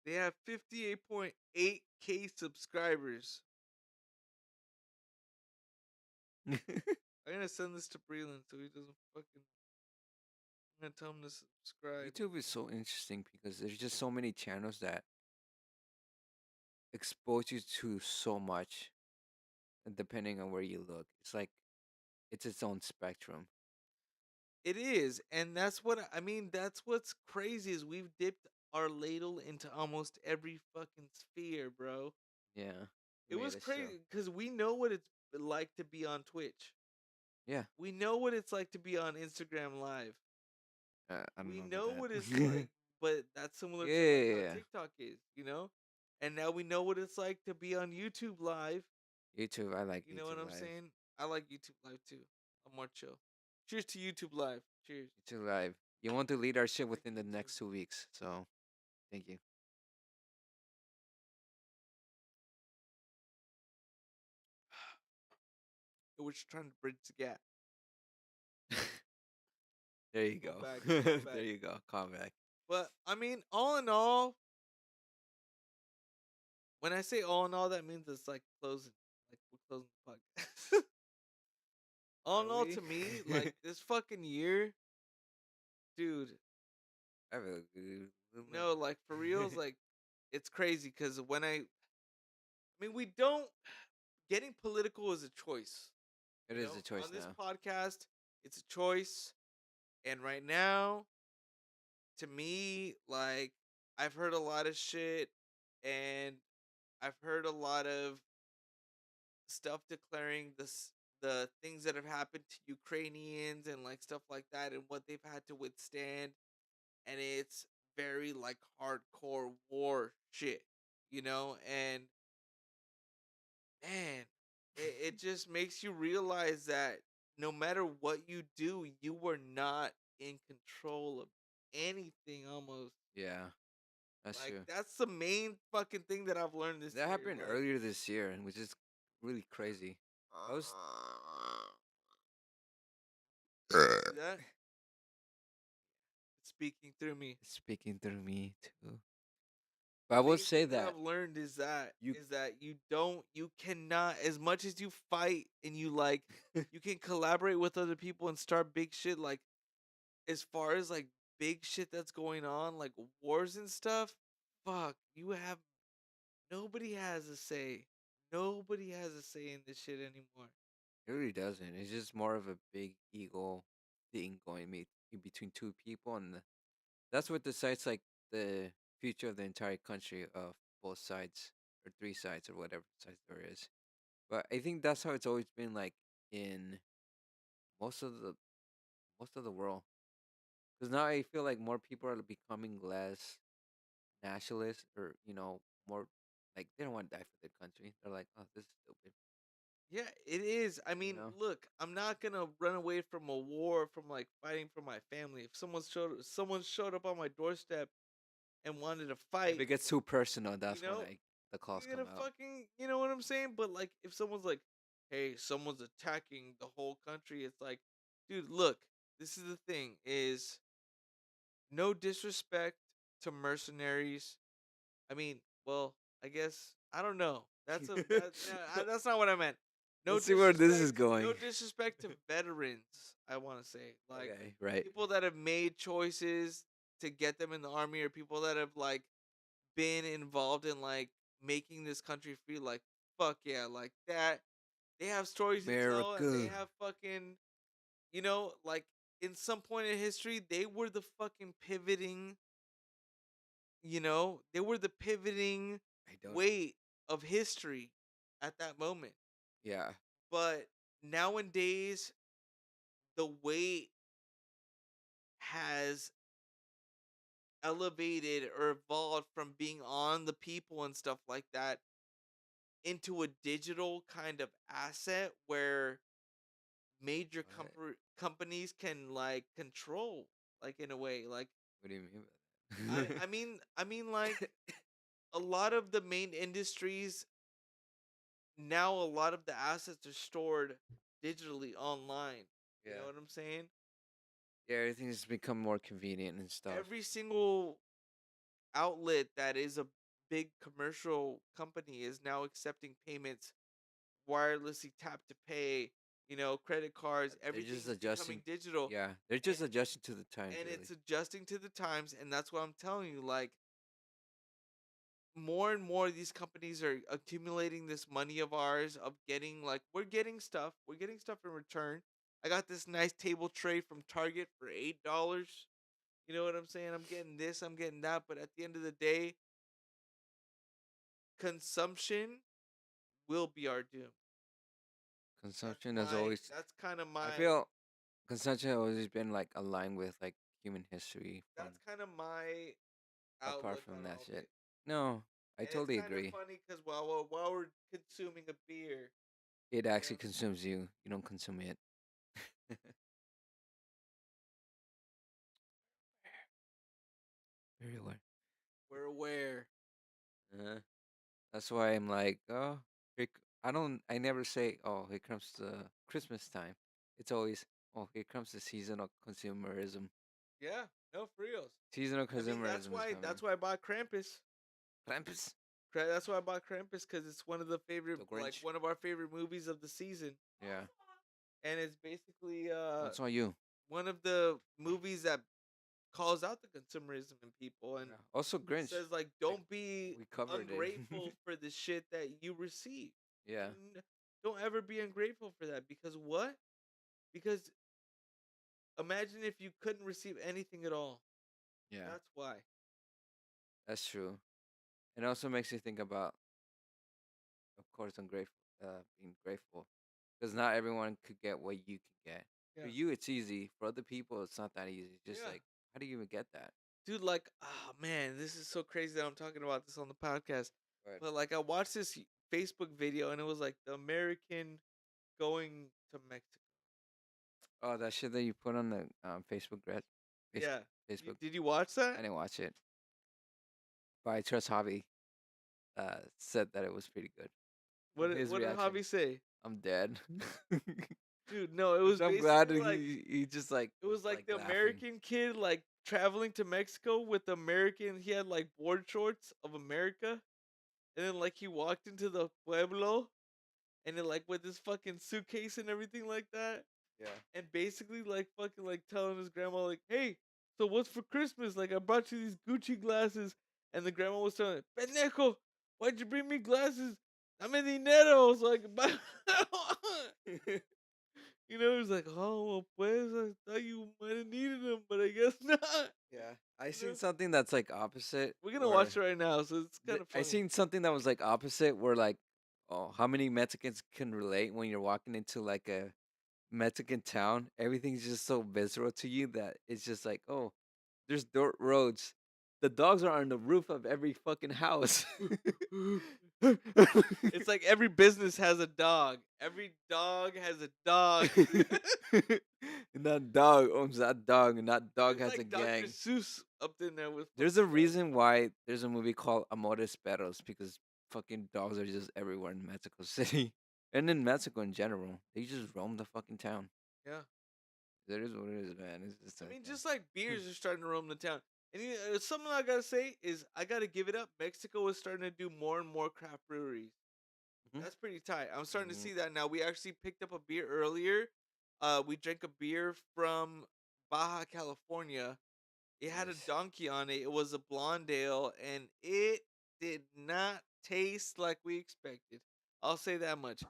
They have 58.8K subscribers. it. I'm gonna send this to Breland so he doesn't fucking. I'm gonna tell him to subscribe. YouTube is so interesting because there's just so many channels that expose you to so much, and depending on where you look. It's like it's its own spectrum. It is, and that's what I mean. That's what's crazy is we've dipped our ladle into almost every fucking sphere, bro. Yeah. It Made was it so. crazy because we know what it's like to be on Twitch. Yeah. We know what it's like to be on Instagram Live. I don't We know know about what that. it's like, but that's similar Yeah, to like yeah, how yeah. TikTok is. And now we know what it's like to be on YouTube Live. YouTube, I like You know what YouTube I'm Live. saying? I like YouTube Live too. I'm more chill. Cheers to YouTube Live. Cheers. YouTube Live. You want to lead our shit Like within the YouTube. next 2 weeks, so thank you. We're just trying to bridge the gap. There you Go go. back, go There back. you go. Call back. But I mean, all in all, when I say all in all, that means it's like closing, like we're closing the podcast. All in Are all, we? to me, like this fucking year, dude. I have a good No, like for reals, like it's crazy because I mean, we don't getting political is a choice. It is a choice On this now. podcast, it's a choice, and right now, to me, like I've heard a lot of shit, and I've heard a lot of stuff declaring the things that have happened to Ukrainians and like stuff like that and what they've had to withstand, and it's very like hardcore war shit, and man, it just makes you realize that no matter what you do, you were not in control of anything almost. Yeah, that's Like true. that's the main fucking thing that I've learned this That year. happened Like earlier this year, which is really crazy. I was See that? It's speaking through me. speaking through me too. But I The will main say thing that that I've learned is that you you cannot, as much as you fight and you like you can collaborate with other people and start big shit, like as far as like big shit that's going on, like wars and stuff, fuck, you have nobody has a say. Nobody has a say in this shit anymore. it really doesn't. It's just more of a big ego thing going in between two people, and that's what decides like the future of the entire country of both sides or three sides or whatever sides there is. But I think that's how it's always been like in most of the most of the world. Because now I feel like more people are becoming less nationalist, or more like they don't want to die for their country. They're like, oh, this is stupid. Yeah, it is. I You mean, know, look, I'm not gonna run away from a war from like fighting for my family. If someone showed up on my doorstep and wanted to if fight, it gets too personal, you that's when know, like the calls you're come gonna out. fucking, you know what I'm saying? But like, if someone's like, "Hey, someone's attacking the whole country," it's like, dude, look, this is the thing: is no disrespect to mercenaries. I mean, well, I guess I don't know. That's not what I meant. No Let's see where this is disrespect. No going. disrespect to veterans. I want to say like Okay, right. people that have made choices to get them in the army, or people that have like been involved in like making this country free. Like fuck yeah, like that. They have stories to tell, and they America. have fucking, like in some point in history, they were the fucking pivoting, they were the pivoting I don't. weight of history at that moment. Yeah. But nowadays, the weight has elevated or evolved from being on the people and stuff like that into a digital kind of asset where major What? companies can like control, like in a way, like What do you mean I, by that? I mean I mean like a lot of the main industries now, a lot of the assets are stored digitally online. You know Yeah. what I'm saying? Yeah, everything has become more convenient and stuff. Every single outlet that is a big commercial company is now accepting payments wirelessly, tap to pay, credit cards, They're just everything's becoming adjusting. digital. Yeah, they're and, just adjusting to the times, and really. it's adjusting to the times, and that's what I'm telling you, like more and more these companies are accumulating this money of ours of getting, like, we're getting stuff in return. I got this nice table tray from Target for $8. You know what I'm saying? I'm getting this, I'm getting that, but at the end of the day, consumption will be our doom. that's Consumption has my always. that's kind of I my feel consumption has always been like aligned with like human history. From that's kind of my apart outlook from on that all of shit. it. No, I And it's totally kind of agree. funny because while we're consuming a beer, It you actually know, consumes you. You don't consume it. Very well. we're aware. Uh, that's why I'm like, oh, I don't. I never say, oh, here comes the Christmas time. It's always, oh, here comes the season of consumerism. Yeah, no, for reals. Seasonal I mean, that's consumerism is why coming. that's why I bought Krampus. Krampus, That's why I bought Krampus, because it's one of the favorite, the like Grinch. one of our favorite movies of the season, Yeah, and it's basically that's all you. one of the movies that calls out the consumerism in people, and Yeah. Also Grinch. says like, Like don't be we covered it. ungrateful for the shit that you receive. Yeah, Don't ever be ungrateful for that, because what? Because imagine if you couldn't receive anything at all. yeah, That's why. that's true. It also makes you think about, of course, ungrateful, being grateful, because not everyone could get what you can get. For Yeah. you, it's easy. For other people, it's not that easy. Just Yeah. like, how do you even get that? Dude, like, oh man, this is so crazy that I'm talking about this on the podcast. Right. But like, I watched this Facebook video, and it was like the American going to Mexico. Oh, that shit that you put on the Facebook, face, Yeah. Facebook. Did you watch I that? didn't watch it, but I trust Javi. Said that it was pretty good What from his what did reaction. Javi say? I'm dead. Dude, no, it Which was I'm glad basically that like he just like it was was like like the laughing. American kid like traveling to Mexico with American. He had like board shorts of America, and then like he walked into the pueblo, and then like with his fucking suitcase and everything like that, Yeah. and basically like fucking like telling his grandma like, "Hey, so what's for Christmas? Like I brought you these Gucci glasses," and the grandma was telling him, "Pendejo, why'd you bring me glasses? Dame dinero so I can buy." You know, he's like, "Oh, well, pues, I thought you might have needed them, but I guess not." Yeah. I You seen know, something that's like opposite we're gonna where watch it right now, so it's kind of I funny. seen something that was like opposite where like oh how many Mexicans can relate when you're walking into like a Mexican town. Everything's just so visceral to you that it's just like, oh, there's dirt roads. The dogs are on the roof of every fucking house. It's like every business has a dog. Every dog has a dog. And that dog owns that dog, and that dog It's has a like Dr. gang. Seuss up in there with There's a fucking dogs. reason why there's a movie called Amores Perros because fucking dogs are just everywhere in Mexico City and in Mexico in general. They just roam the fucking town. Yeah. That is what it is, man. It's just I like mean, just like beers are starting to roam the town. And something I gotta say is I gotta give it up. Mexico is starting to do more and more craft breweries. Mhm. That's pretty tight. I'm starting to Mhm. see that now. We actually picked up a beer earlier. We drank a beer from Baja California. It had a Nice. donkey on it. It was a blonde ale, and it did not taste like we expected. I'll say that much.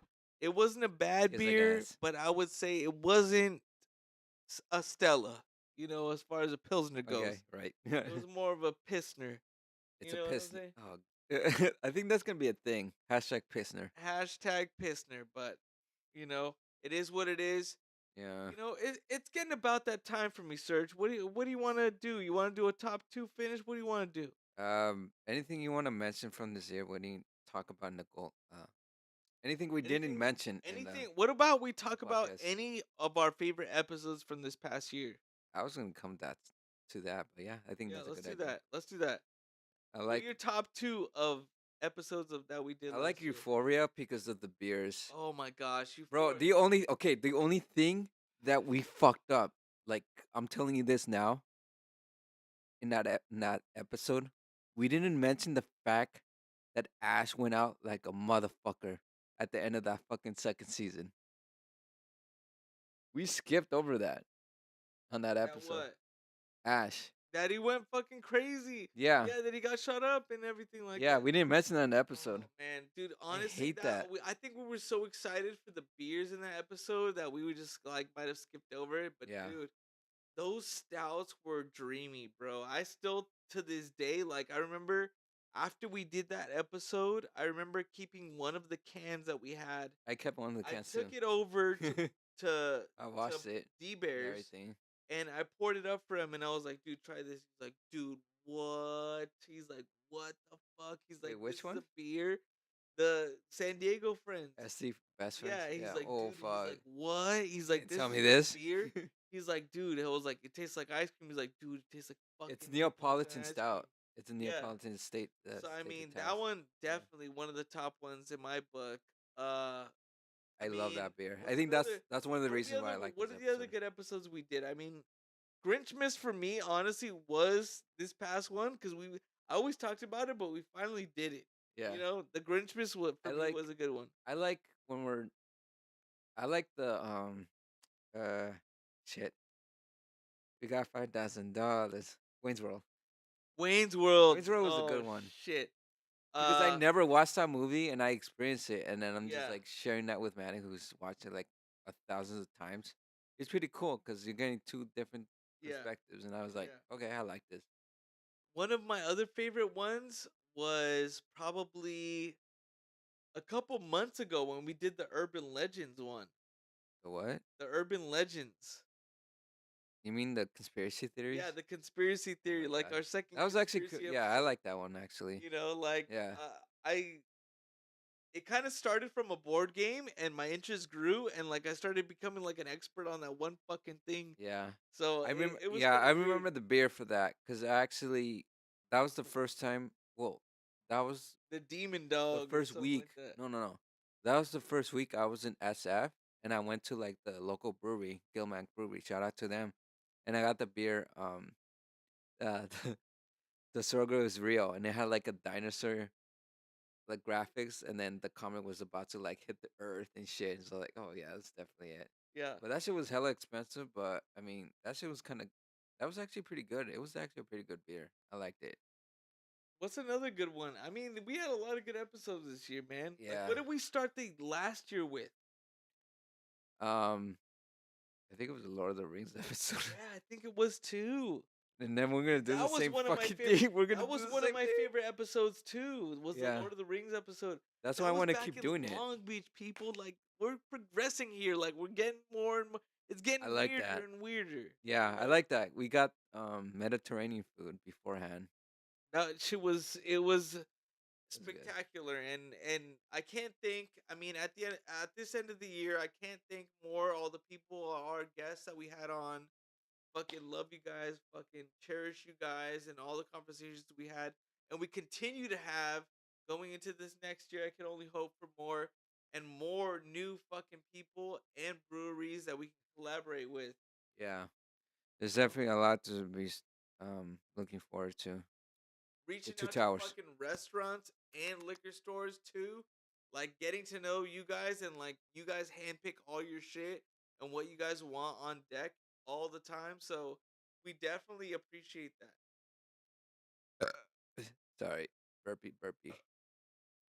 It wasn't a bad It's like beer, ass. but I would say it wasn't a Stella. You know, as far as a pilsner Okay, goes, right. it was more of a Pilsner. It's You a know what I'm piss. saying? Oh, I think that's gonna be a thing. Hashtag Pissner. Hashtag Pilsner, but you know, it is what it is. Yeah. You know, it's getting about that time for me, Serge. What do you want to do? You want to do a top two finish? What do you want to do? Anything you want to mention from this year? When you talk about Nicole? Anything we didn't Anything? mention in Anything? What about we the talk about podcast? any of our favorite episodes from this past year? I was gonna come that to that, but yeah, I think Yeah, that's a let's good do idea. that. Let's do that. I What are like your top two of episodes of that we did I like last year? Euphoria because of the beers. Oh my gosh, Bro, the only thing that we fucked up, like I'm telling you this now, in that episode, we didn't mention the fact that Ash went out like a motherfucker at the end of that fucking second season. We skipped over that on that That episode. what? Ash. That he went fucking crazy. Yeah. Yeah, that he got shut up and everything like Yeah, that. we didn't mention that in the episode. Oh man, dude, I honestly, hate that. I think we were so excited for the beers in that episode that we would just like might have skipped over it. But Yeah. dude, those stouts were dreamy, bro. I still to this day, like I remember after we did that episode, I remember keeping one of the cans that we had. I kept one of the I cans too. took it over to I to washed it D and Bears everything. and I poured it up for him, and I was like, "Dude, try this." He's like, "Dude, what?" He's like, "What the fuck?" He's like, Wait, "This which is a one? beer." The San Diego friends. SC best friends? Yeah, he's Yeah. like, Oh "Dude," he's fuck. like, "What?" He's You like, didn't "This tell me is a this. beer." He's like, "Dude," it was like, "It tastes like ice cream." He's like, "Dude, it tastes like It's fucking Neapolitan Neapolitan ice cream." stout. It's a Yeah. Neapolitan state So I steak mean, that Italian. one Yeah. definitely one of the top ones in my book. Uh, I I love mean, that beer. I what's think another? that's one of the reasons why I like What this are the other episode. good episodes we did? I mean, Grinchmas for me, honestly, was this past one because I always talked about it, but we finally did it. Yeah. You know, the Grinchmas I for me like was a good one. I like when we're I like the uh shit. We got $5,000. Wayne's World. Wayne's World. Wayne's World was a Oh good one. shit. Because I Uh, never watched that movie and I experienced it, and then I'm just yeah, like sharing that with Manny, who's watched it like thousands of times. It's pretty cool because you're getting two different yeah, perspectives, and I was like, yeah. okay, I like this. One of my other favorite ones was probably a couple months ago when we did the Urban Legends one. The what? The Urban Legends. You mean the conspiracy Yeah, theories? the conspiracy Oh theory, my like god, our second that was actually conspiracy yeah, I episode. like that one actually. You know, like Yeah, I it kind of started from a board game and my interest grew and like I started becoming like an expert on that one fucking thing. yeah. So I remember. it was Yeah, kind I of weird. remember the beer for that because actually, that was the first time. Well, that was The demon the dog or first something week. like that. No, no, no. That was the first week I was in SF, and I went to like the local brewery, Gilman Brewery. Shout out to them, and I got the beer. The, the Sorgo is real, and it had like a dinosaur like graphics, and then the comic was about to like hit the earth and shit. And so like, oh yeah, that's definitely it. Yeah. But that shit was hella expensive. But I mean, that shit was kind of that was actually pretty good. It was actually a pretty good beer. I liked it. What's another good one? I mean, we had a lot of good episodes this year, man. Like, Yeah. what did we start the last year with? Um, I think it was the Lord of the Rings episode, Yeah, I think it was too. and then we're gonna do That the was same one of my fucking favorite. thing. We're gonna That do was the one of same my thing. favorite episodes too. Was the Yeah. Lord of the Rings episode? That's That why I was want to back keep in doing it. Long Beach, people. Like we're progressing here. Like we're getting more and more. It's getting I like weirder that. and weirder. Yeah, I like that. We got Mediterranean food beforehand. That shit was. It was It was good. spectacular, and I can't thank. I mean, at the end, at this end of the year, I can't thank more all the people, our guests that we had on. Fucking love you guys, fucking cherish you guys, and all the conversations we had, and we continue to have going into this next year. I can only hope for more and more new fucking people and breweries that we can collaborate with. Yeah, there's definitely a lot to be looking forward to. The Reaching Two out to Towers. fucking restaurants and liquor stores too. Like getting to know you guys and like you guys handpick all your shit and what you guys want on deck all the time. So we definitely appreciate that. Sorry, burpee,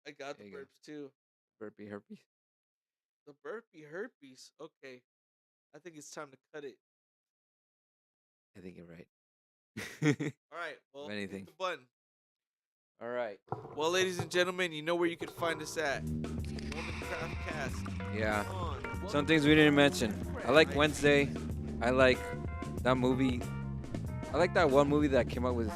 I got the there you go. burps too. Burpee herpes. The burpee herpes. Okay. I think it's time to cut it. I think you're right. All right. Well, hit Anything. the button. All right. Well, ladies and gentlemen, you know where you can find us at. Woman Craft Cast. Yeah. On. Some things we didn't mention. I like Wednesday. I like that movie. I like that one movie that came out with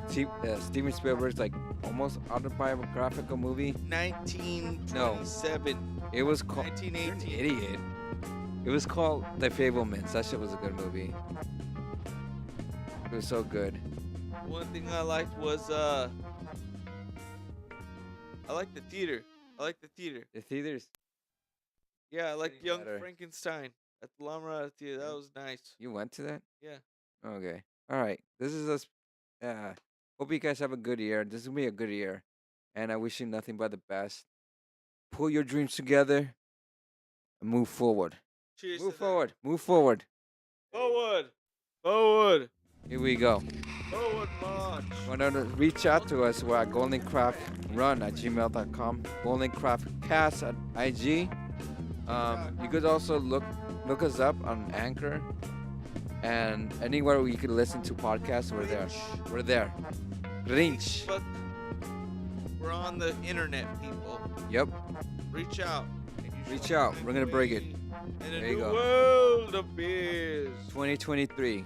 Steven Spielberg's like almost autobiographical movie. 1927. It was called 1918. Idiot. It was called The Fablemans. That shit was a good movie. It was so good. One thing I liked was I like the theater. I like the theater. The theaters. Yeah, I like Getting Young better. Frankenstein at the La Mirada Theater. That Yeah. was nice. You went to that? Yeah. Okay. All right. This is us. Hope you guys have a good year. This is gonna be a good year, and I wish you nothing but the best. Pull your dreams together and move forward. Cheers. Move to that. forward. Move forward. Forward. Forward. Here we go. Forward march. Want to reach out to us? We're at goldencraftrun@gmail.com. Goldencraftcast at IG. You could also look us up on Anchor and anywhere where you could listen to podcasts. We're there. We're there. Grinch. Facebook. We're on the internet, people. Yep. Reach out. and you Reach shall out. find We're gonna your bring it. way In a There you new go. world of beers. 2023.